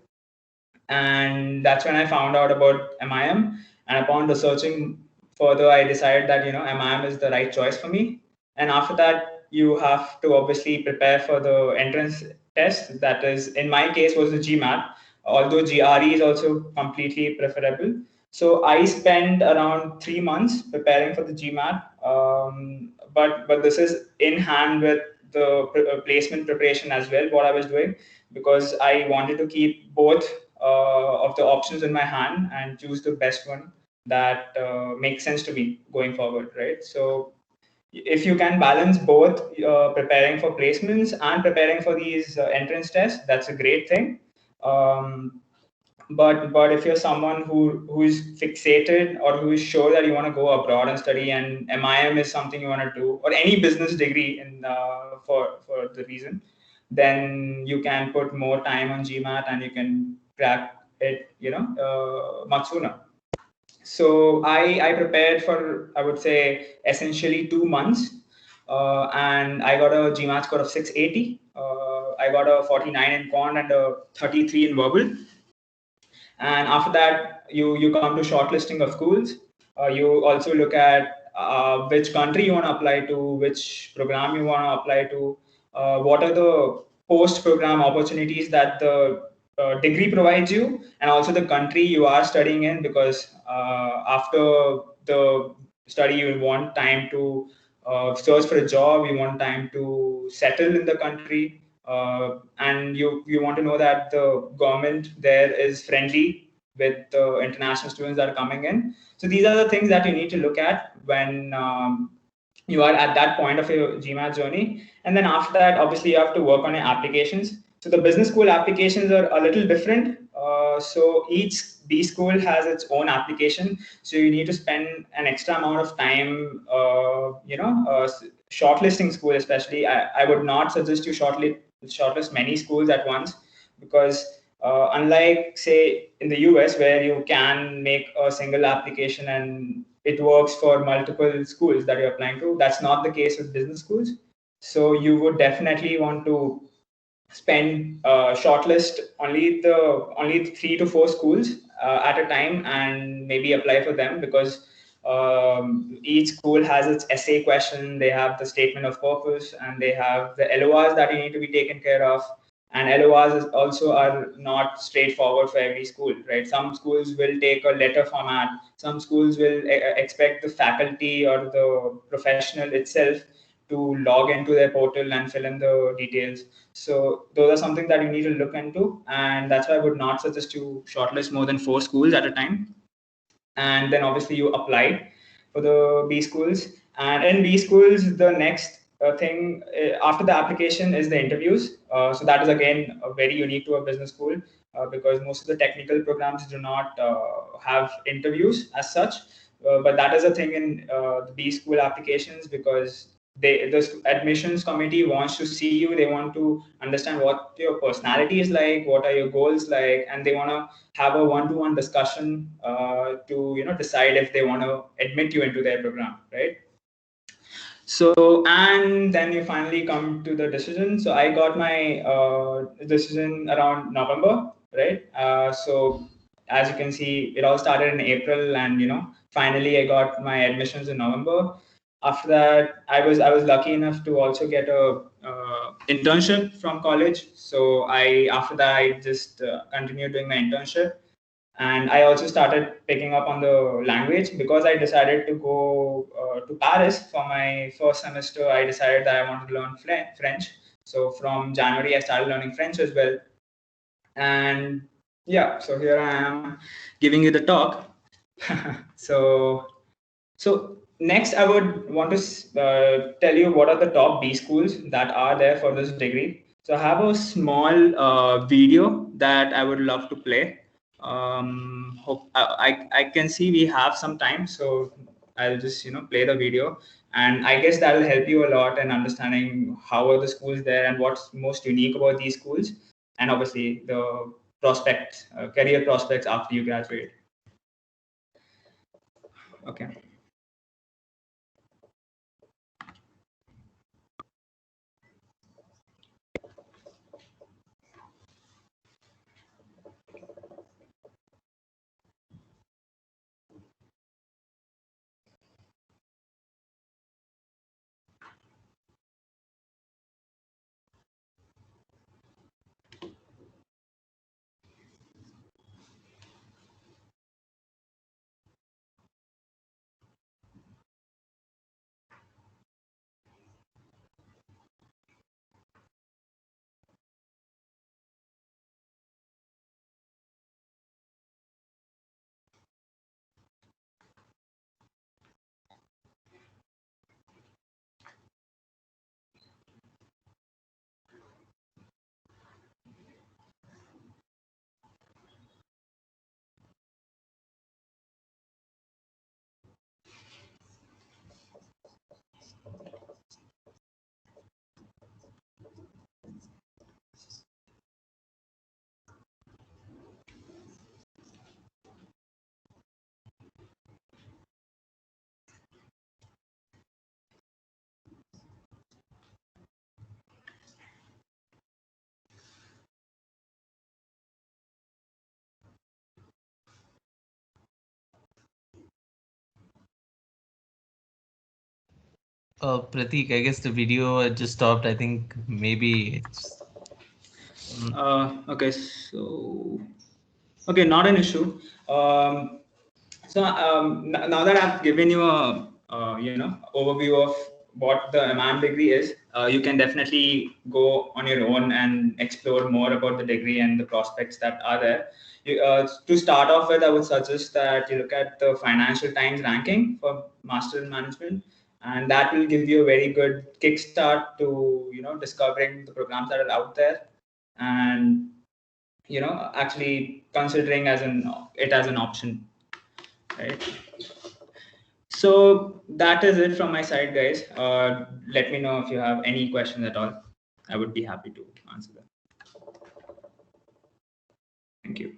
And that's when I found out about MIM. And upon researching further, I decided that MIM is the right choice for me. And after that, you have to obviously prepare for the entrance test. That is, in my case, was the GMAT, although GRE is also completely preferable. So I spent around 3 months preparing for the GMAT, but this is in hand with the placement preparation as well, what I was doing, because I wanted to keep both of the options in my hand and choose the best one that makes sense to me going forward, right? So if you can balance both preparing for placements and preparing for these entrance tests, that's a great thing. But if you're someone who is fixated or who is sure that you want to go abroad and study, and MIM is something you want to do, or any business degree in for the reason, then you can put more time on GMAT and you can crack it, much sooner. So I prepared for, I would say, essentially 2 months, and I got a GMAT score of 680. I got a 49 in quant and a 33 in verbal. And after that, you come to shortlisting of schools. You also look at which country you want to apply to, which program you want to apply to, what are the post-program opportunities that the degree provides you, and also the country you are studying in, because after the study, you will want time to search for a job, you want time to settle in the country, and you want to know that the government there is friendly with the international students that are coming in. So these are the things that you need to look at when you are at that point of your GMAT journey. And then after that, obviously, you have to work on your applications. So the business school applications are a little different. So each B school has its own application. So you need to spend an extra amount of time, shortlisting school, especially. I would not suggest you shortlist many schools at once, because unlike, say, in the US, where you can make a single application and it works for multiple schools that you're applying to, that's not the case with business schools. So you would definitely want to spend shortlist only 3 to 4 schools at a time and maybe apply for them, because each school has its essay question, they have the statement of purpose, and they have the LORs that you need to be taken care of. And LORs also are not straightforward for every school, right? Some schools will take a letter format. Some schools will expect the faculty or the professional itself to log into their portal and fill in the details. So those are something that you need to look into, and that's why I would not suggest you shortlist more than 4 schools at a time. And then obviously you apply for the B schools. And in B schools, the next thing after the application is the interviews. So that is again very unique to a business school, because most of the technical programs do not have interviews as such. But that is a thing in the B school applications, because the admissions committee wants to see you. They want to understand what your personality is like, what are your goals like, and they want to have a one-to-one discussion to decide if they want to admit you into their program, right? So, and then you finally come to the decision. So I got my decision around November, right? So as you can see, it all started in April, and finally I got my admissions in November. After that, I was lucky enough to also get a internship from college. So after that I just continued doing my internship. And I also started picking up on the language, because I decided to go to Paris for my first semester. I decided that I wanted to learn French. So from January, I started learning French as well. And yeah, so here I am giving you the talk. So next, I would want to tell you what are the top B schools that are there for this degree. So I have a small video that I would love to play. Hope I can see we have some time, so I'll just play the video, and I guess that will help you a lot in understanding how are the schools there and what's most unique about these schools, and obviously the prospects, career prospects after you graduate. Okay. Pratik, I guess the video just stopped. I think maybe it's. Okay, so okay, not an issue. Now that I've given you a overview of what the MAM degree is, you can definitely go on your own and explore more about the degree and the prospects that are there. To start off with, I would suggest that you look at the Financial Times ranking for Master in Management, and that will give you a very good kickstart to discovering the programs that are out there, and actually considering it as an option, right? So that is it from my side, guys. Let me know if you have any questions at all. I would be happy to answer them. Thank you.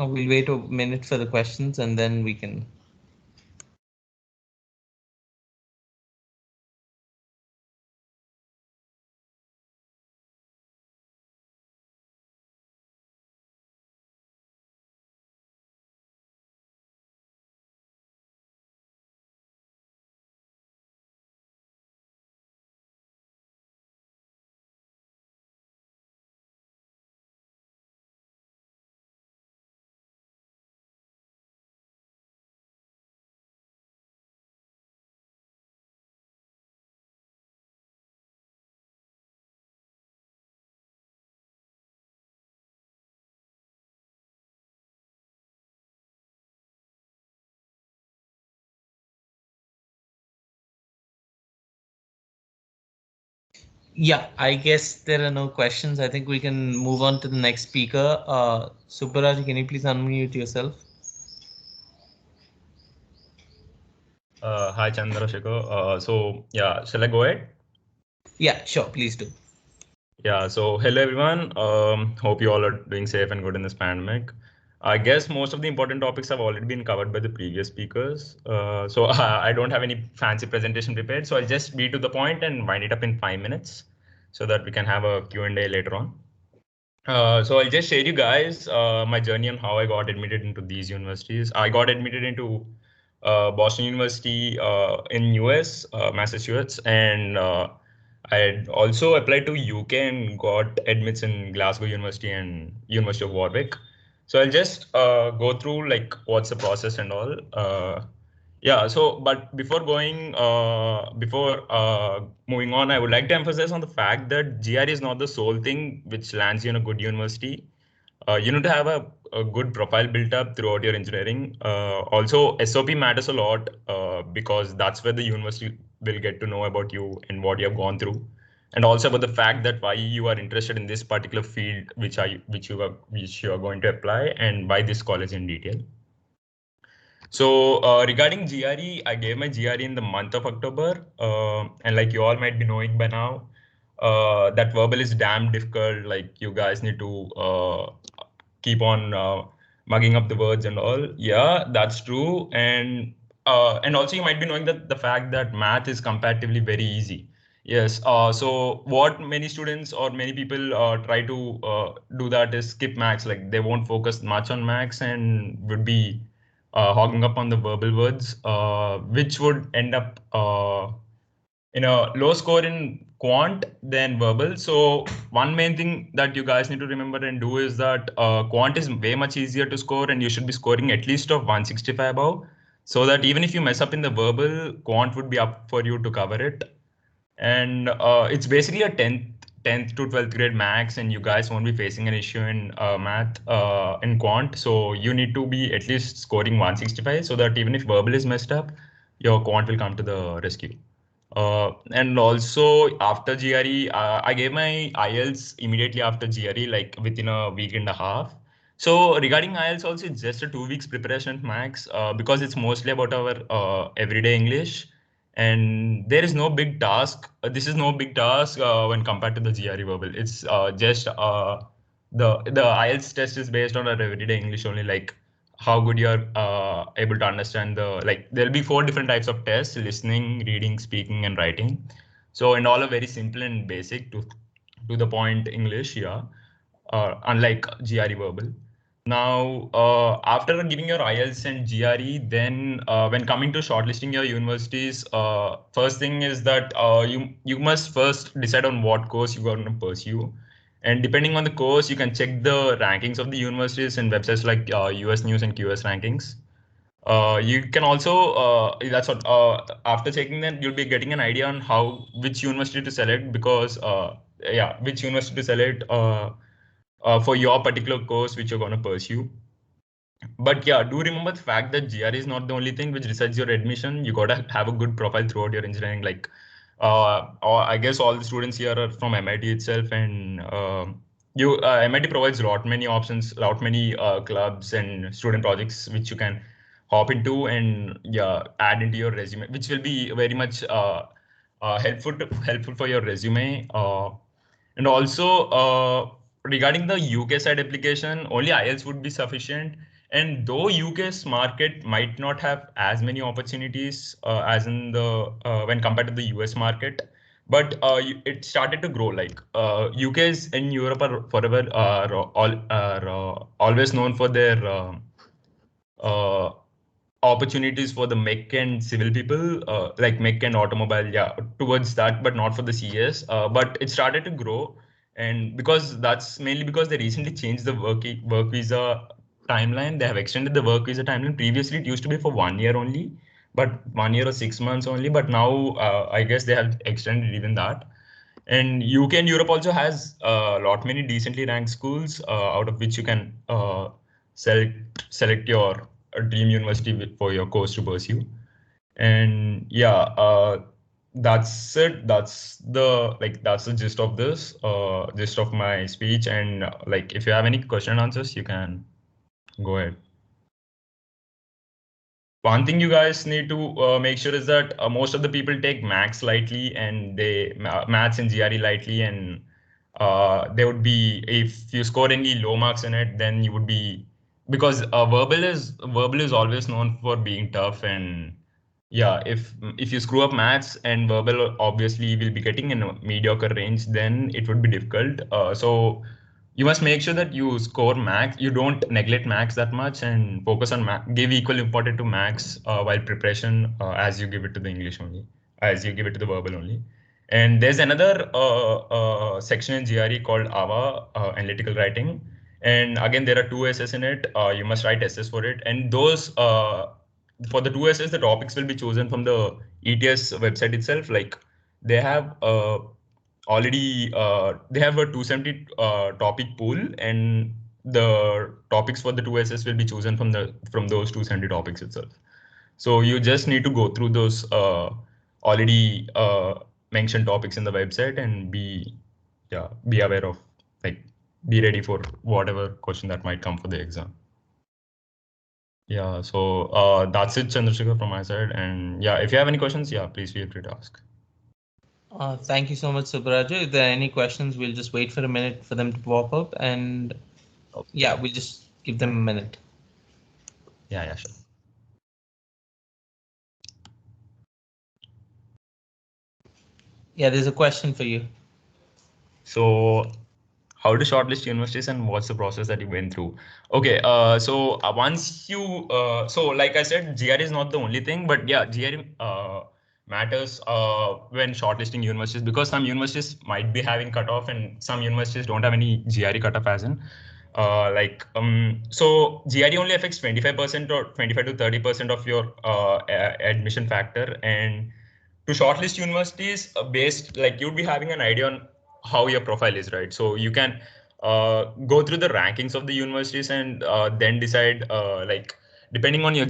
We'll wait a minute for the questions and then we can. Yeah, I guess there are no questions. I think we can move on to the next speaker. Subbaraj, can you please unmute yourself? Hi, Chandrasekhar. Yeah, shall I go ahead? Yeah, sure. Please do. Yeah, so hello everyone. Hope you all are doing safe and good in this pandemic. I guess most of the important topics have already been covered by the previous speakers. I don't have any fancy presentation prepared, so I'll just be to the point and wind it up in 5 minutes so that we can have a Q&A later on. So I'll just share you guys my journey on how I got admitted into these universities. I got admitted into Boston University in US, Massachusetts, and I had also applied to UK and got admits in Glasgow University and University of Warwick. So I'll just go through like what's the process and all. Yeah, so but before moving on, I would like to emphasize on the fact that GR is not the sole thing which lands you in a good university. You need to have a good profile built up throughout your engineering. Also, SOP matters a lot because that's where the university will get to know about you and what you have gone through, and also about the fact that why you are interested in this particular field which you are going to apply, and why this college in detail. So regarding GRE, I gave my GRE in the month of October, and like you all might be knowing by now, that verbal is damn difficult. Like you guys need to keep on mugging up the words and all. Yeah, that's true. And also you might be knowing that the fact that math is comparatively very easy. Yes. So what many students or many people try to do that is skip maths. Like they won't focus much on maths and would be hogging up on the verbal words, which would end up in a low score in quant than verbal. So one main thing that you guys need to remember and do is that quant is way much easier to score, and you should be scoring at least of 165 above, so that even if you mess up in the verbal, quant would be up for you to cover it. And it's basically a 10th to 12th grade max, and you guys won't be facing an issue in math in quant. So you need to be at least scoring 165 so that even if verbal is messed up, your quant will come to the rescue. And also after GRE, I gave my IELTS immediately after GRE, like within a week and a half. So regarding IELTS also, it's just a 2 weeks preparation max because it's mostly about our everyday English. And there is no big task. This is no big task when compared to the GRE verbal. It's just the IELTS test is based on our everyday English only, like how good you're able to understand there'll be 4 different types of tests: listening, reading, speaking, and writing. So, and all are very simple and basic to the point English, yeah. Unlike GRE verbal. Now, after giving your IELTS and GRE, then when coming to shortlisting your universities, first thing is that you must first decide on what course you're going to pursue. And depending on the course, you can check the rankings of the universities and websites like US News and QS rankings. You can also that's what after checking that you'll be getting an idea on which university to select, because which university to select for your particular course which you're going to pursue. But yeah, do remember the fact that GRE is not the only thing which decides your admission. You gotta have a good profile throughout your engineering. I guess all the students here are from MIT itself, and MIT provides lot many options, lot many clubs and student projects which you can hop into and add into your resume, which will be very much helpful for your resume. And also regarding the UK side application, only IELTS would be sufficient. And though UK's market might not have as many opportunities as in the when compared to the US market, but it started to grow. Like UK's and Europe are forever always known for their opportunities for the mech and civil people, like mech and automobile, towards that, but not for the CS. But it started to grow, and that's mainly because they recently changed the work visa timeline. They have extended the work visa timeline. Previously, it used to be for 1 year only, but 1 year or 6 months only. But now, I guess they have extended even that. And UK and Europe also has a lot many decently ranked schools, out of which you can select your dream university for your course to pursue. And that's it. That's the gist of this, gist of my speech. And if you have any question and answers, you can go ahead. One thing you guys need to make sure is that most of the people take maths lightly, and maths and GRE lightly, and they would be, if you score any low marks in it, then you would be, because verbal is always known for being tough. And if you screw up maths, and verbal obviously will be getting in a mediocre range, then it would be difficult. So you must make sure that you score max. You don't neglect max that much, and focus on give equal importance to max while preparation, as you give it to the English only, as you give it to the verbal only. And there's another section in GRE called AVA, analytical writing. And again, there are 2 essays in it. You must write essays for it. And those, for the 2 essays, the topics will be chosen from the ETS website itself. Like they have already they have a 270 topic pool, and the topics for the 2 essays will be chosen from those 270 topics itself. So you just need to go through those already mentioned topics in the website, and be aware of, be ready for whatever question that might come for the exam. So that's it, Chandrasekhar, from my side. And if you have any questions, please feel free to ask. Thank you so much, Subbaraju. If there are any questions, we'll just wait for a minute for them to pop up, and we'll just give them a minute. Yeah, sure. There's a question for you. So, how to shortlist universities, and what's the process that you went through? Okay, so once you, so like I said, GRE is not the only thing, but GRE matters when shortlisting universities, because some universities might be having cutoff, and some universities don't have any GRE cutoff as in. So GRE only affects 25% or 25 to 30% of your admission factor. And to shortlist universities based, you'd be having an idea on how your profile is, right? So you can go through the rankings of the universities, and then decide, depending on your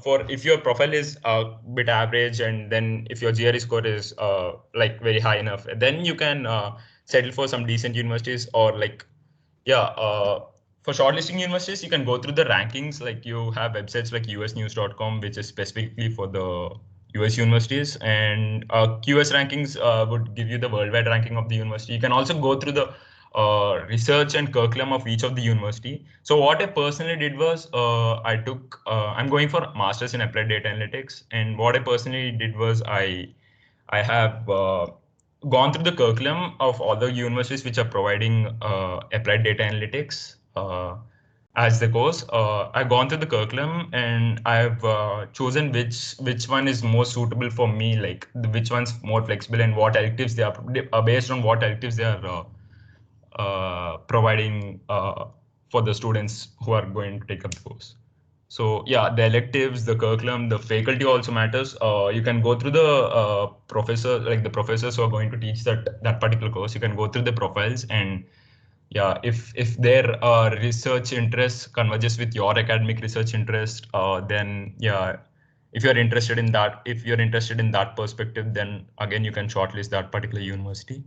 for if your profile is a bit average, and then if your GRE score is very high enough, then you can settle for some decent universities. Or for shortlisting universities, you can go through the rankings. You have websites like usnews.com, which is specifically for the US universities, and QS rankings would give you the worldwide ranking of the university. You can also go through the research and curriculum of each of the university. So what I personally did was I'm going for masters in applied data analytics, and what I personally did was I have gone through the curriculum of all the universities which are providing applied data analytics as the course. I've gone through the curriculum and I've chosen which one is most suitable for me, like which one's more flexible and what electives they are based on what electives they are providing for the students who are going to take up the course. So yeah, the electives, the curriculum, the faculty also matters. You can go through the professor, like the professors who are going to teach that particular course. You can go through the profiles, and yeah, if their research interest converges with your academic research interest, then yeah, if you're interested in that perspective, then again you can shortlist that particular university.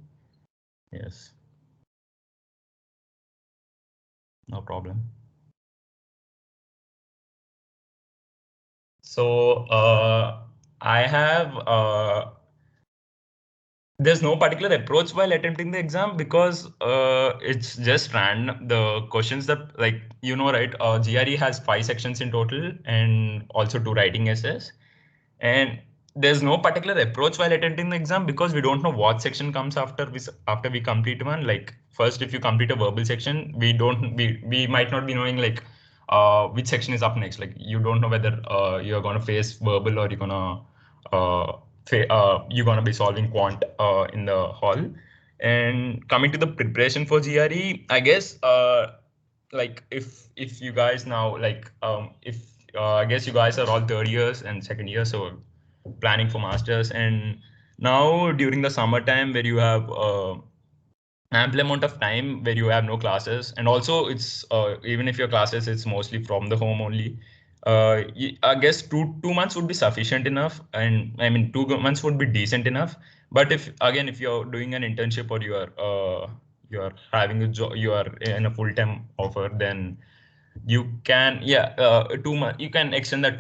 Yes. No problem. So I have there's no particular approach while attempting the exam because it's just random. The questions that, like, right, GRE has 5 sections in total and also 2 writing essays. And there's no particular approach while attempting the exam because we don't know what section comes after we complete one. Like, first, if you complete a verbal section, we might not be knowing like which section is up next. Like, you don't know whether you're gonna face verbal or you're gonna be solving quant in the hall. And coming to the preparation for GRE, I guess like if you guys now like if I guess you guys are all 3rd years and 2nd year, so planning for masters, and now during the summertime where you have ample amount of time where you have no classes, and also it's even if your classes, it's mostly from the home only. I guess two months would be sufficient enough, and I mean 2 months would be decent enough. But if you're doing an internship or you are having a job, you are in a full-time offer, then you can 2 months, you can extend that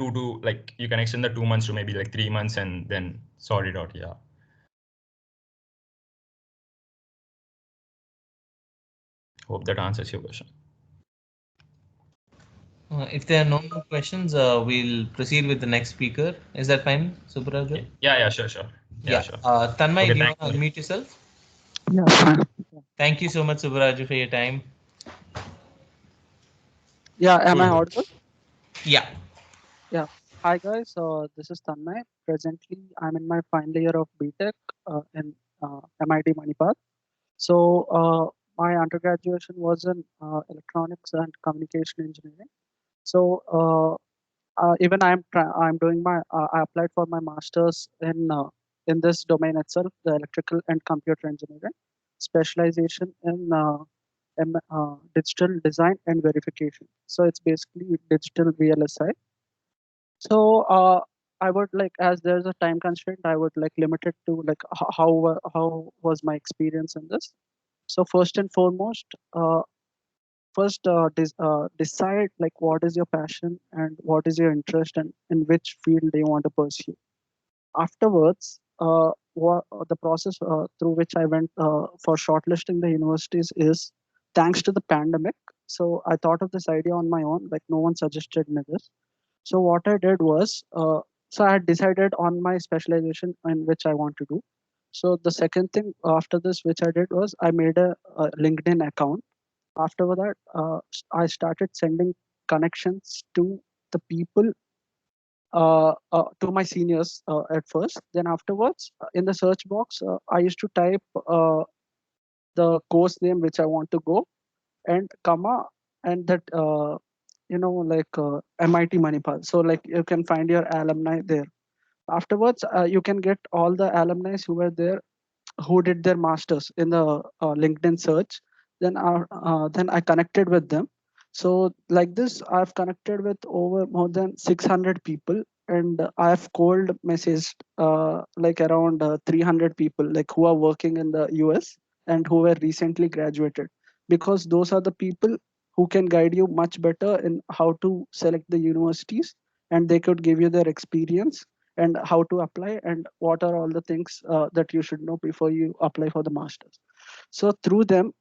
you can extend the 2 months to maybe like 3 months and then sort it out. Yeah. Hope that answers your question. If there are no more questions, we'll proceed with the next speaker. Is that fine, Subraju? Yeah, sure. Yeah. Sure. Tanmay, Okay, do you thank want to you. unmute yourself? Yeah, fine. Thank you so much, Subraju, for your time. Yeah, am I Cool. audible? Yeah. Yeah. Hi guys, this is Tanmay. Presently, I'm in my final year of BTech in MIT Manipal. So my undergraduation was in electronics and communication engineering. So even I'm doing my I applied for my masters in this domain itself, the electrical and computer engineering, specialization in digital design and verification. So it's basically digital VLSI. So I would like, as there's a time constraint, I would like limit it to like how was my experience in this. So first and foremost, decide like what is your passion and what is your interest and in which field do you want to pursue. Afterwards, the process through which I went for shortlisting the universities is thanks to the pandemic. So I thought of this idea on my own, like no one suggested me this. So what I did was, so I had decided on my specialization in which I want to do. So the second thing after this, which I did was I made a LinkedIn account. After that, I started sending connections to the people, to my seniors at first. Then afterwards, in the search box, I used to type the course name which I want to go and comma and that MIT Manipal. So like you can find your alumni there. Afterwards, you can get all the alumni who were there, who did their masters in the LinkedIn search. Then I connected with them. So like this, I've connected with over more than 600 people, and I've cold messaged like around 300 people, like who are working in the US and who were recently graduated, because those are the people who can guide you much better in how to select the universities, and they could give you their experience and how to apply and what are all the things that you should know before you apply for the masters. So through them,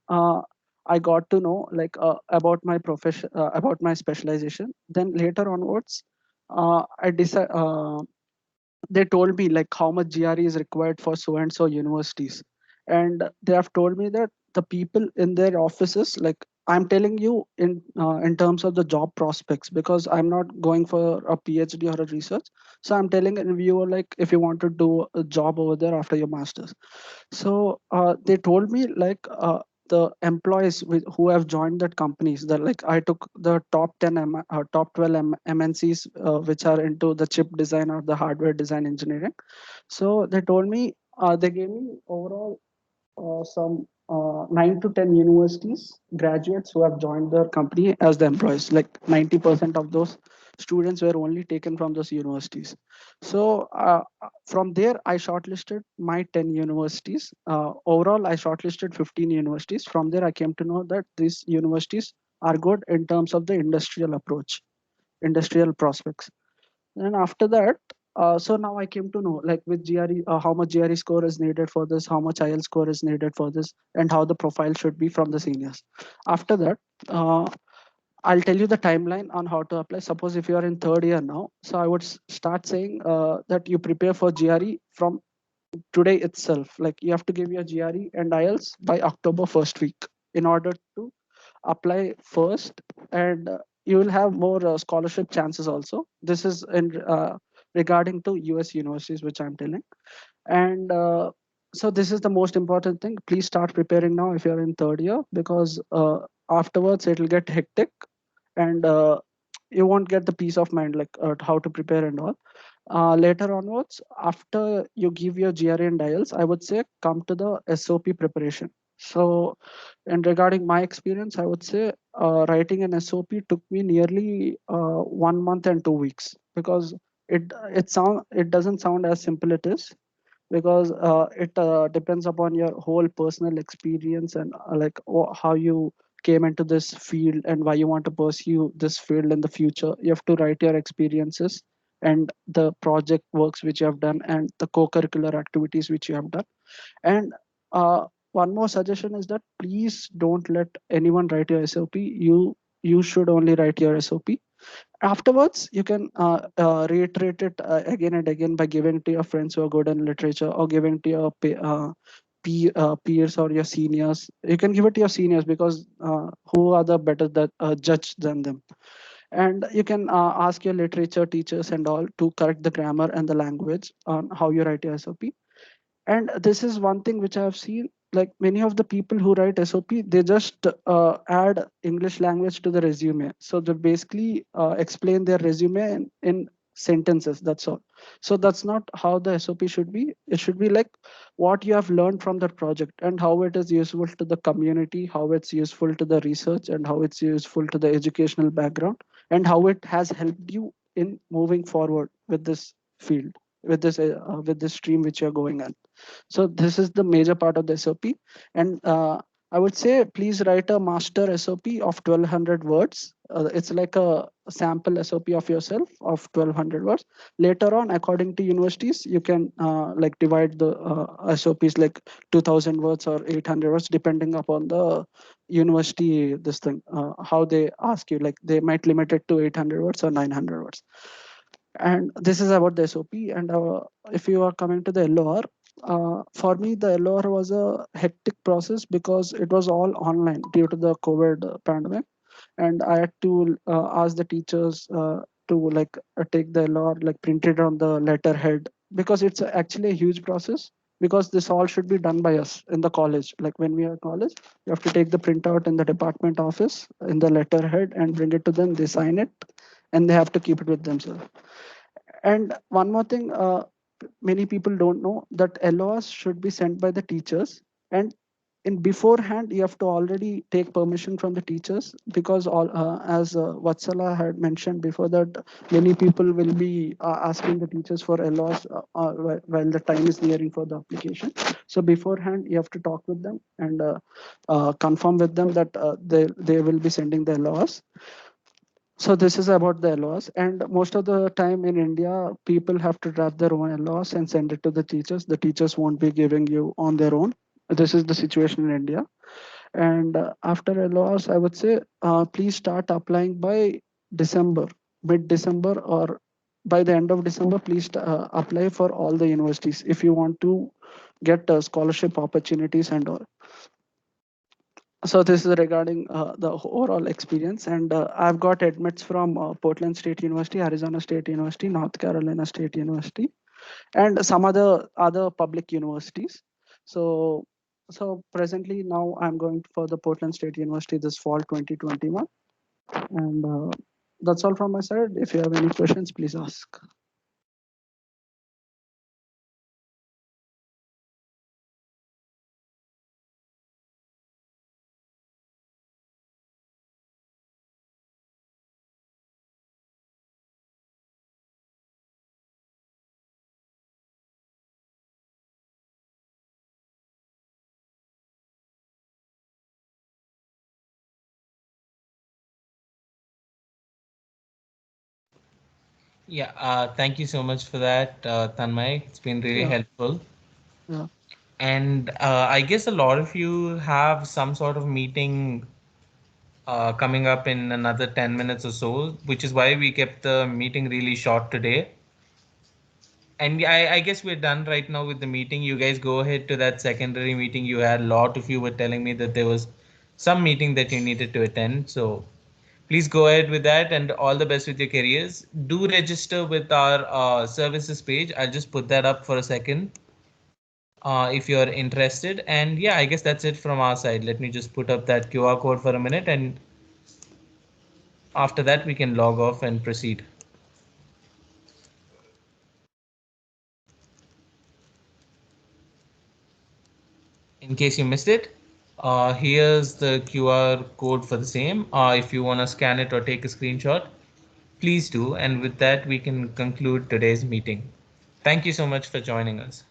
I got to know like about my profession, about my specialization. Then later onwards, I decided. They told me like how much GRE is required for so and so universities, and they have told me that the people in their offices, like I'm telling you in terms of the job prospects, because I'm not going for a PhD or a research. So I'm telling you like if you want to do a job over there after your masters. So they told me like the employees who have joined that companies, that like I took the top 10 top 12 MNCs which are into the chip design or the hardware design engineering. So they told me they gave me overall some 9 to 10 universities graduates who have joined their company as the employees. Like 90% of those students were only taken from those universities. So from there, I shortlisted my 10 universities. Overall, I shortlisted 15 universities. From there, I came to know that these universities are good in terms of the industrial approach, industrial prospects. And after that, so now I came to know like with GRE, how much GRE score is needed for this, how much IELTS score is needed for this, and how the profile should be from the seniors. After that, I'll tell you the timeline on how to apply. Suppose if you are in third year now, so I would start saying that you prepare for GRE from today itself. Like you have to give your GRE and IELTS by October first week in order to apply first, and you will have more scholarship chances also. This is in regarding to US universities, which I'm telling. And so this is the most important thing. Please start preparing now if you're in third year, because afterwards it will get hectic, and you won't get the peace of mind like how to prepare and all. Later onwards, after you give your GRE and IELTS, I would say come to the SOP preparation. So, and regarding my experience, I would say writing an SOP took me nearly 1 month and 2 weeks, because it doesn't sound as simple it is, because it depends upon your whole personal experience and like how you came into this field and why you want to pursue this field in the future. You have to write your experiences and the project works which you have done and the co-curricular activities which you have done. And one more suggestion is that please don't let anyone write your SOP. You should only write your SOP. Afterwards, you can reiterate it again and again by giving to your friends who are good in literature, or giving to your peers or your seniors. You can give it to your seniors, because who are the better that judge than them. And you can ask your literature teachers and all to correct the grammar and the language on how you write your SOP. And this is one thing which I have seen, like many of the people who write SOP, they just add English language to the resume. So they basically explain their resume in sentences, that's all. So that's not how the SOP should be. It should be like what you have learned from that project and how it is useful to the community, how it's useful to the research, and how it's useful to the educational background, and how it has helped you in moving forward with this field, with this stream which you're going on. So this is the major part of the SOP. And I would say please write a master SOP of 1200 words. It's like a sample SOP of yourself of 1200 words. Later on, according to universities, you can like divide the SOPs like 2000 words or 800 words, depending upon the university, this thing, how they ask you, like they might limit it to 800 words or 900 words. And this is about the SOP. And if you are coming to the LOR, for me, the LOR was a hectic process because it was all online due to the COVID pandemic. And I had to ask the teachers to like take the LOR, like print it on the letterhead, because it's actually a huge process, because this all should be done by us in the college. Like when we are college, you have to take the printout in the department office in the letterhead and bring it to them. They sign it and they have to keep it with themselves. And one more thing, many people don't know that LOS should be sent by the teachers, and in beforehand you have to already take permission from the teachers, because all as Vatsala had mentioned before, that many people will be asking the teachers for LOS while the time is nearing for the application. So beforehand you have to talk with them and confirm with them that they will be sending the LOS. So this is about the LOS, and most of the time in India, people have to draft their own LOS and send it to the teachers. The teachers won't be giving you on their own. This is the situation in India. And after LORs, I would say please start applying by December, mid-December, or by the end of December. Please apply for all the universities if you want to get scholarship opportunities and all. So this is regarding the overall experience, and I've got admits from Portland State University, Arizona State University, North Carolina State University, and some other public universities. So presently now I'm going for the Portland State University this fall 2021, and that's all from my side. If you have any questions, please ask. Yeah, thank you so much for that, Tanmay. It's been really helpful. Yeah. And I guess a lot of you have some sort of meeting coming up in another 10 minutes or so, which is why we kept the meeting really short today. And I guess we're done right now with the meeting. You guys go ahead to that secondary meeting you had. A lot of you were telling me that there was some meeting that you needed to attend. So please go ahead with that, and all the best with your careers. Do register with our services page. I'll just put that up for a second if you're interested. And yeah, I guess that's it from our side. Let me just put up that QR code for a minute, and after that we can log off and proceed. In case you missed it, here's the QR code for the same. If you want to scan it or take a screenshot, please do. And with that, we can conclude today's meeting. Thank you so much for joining us.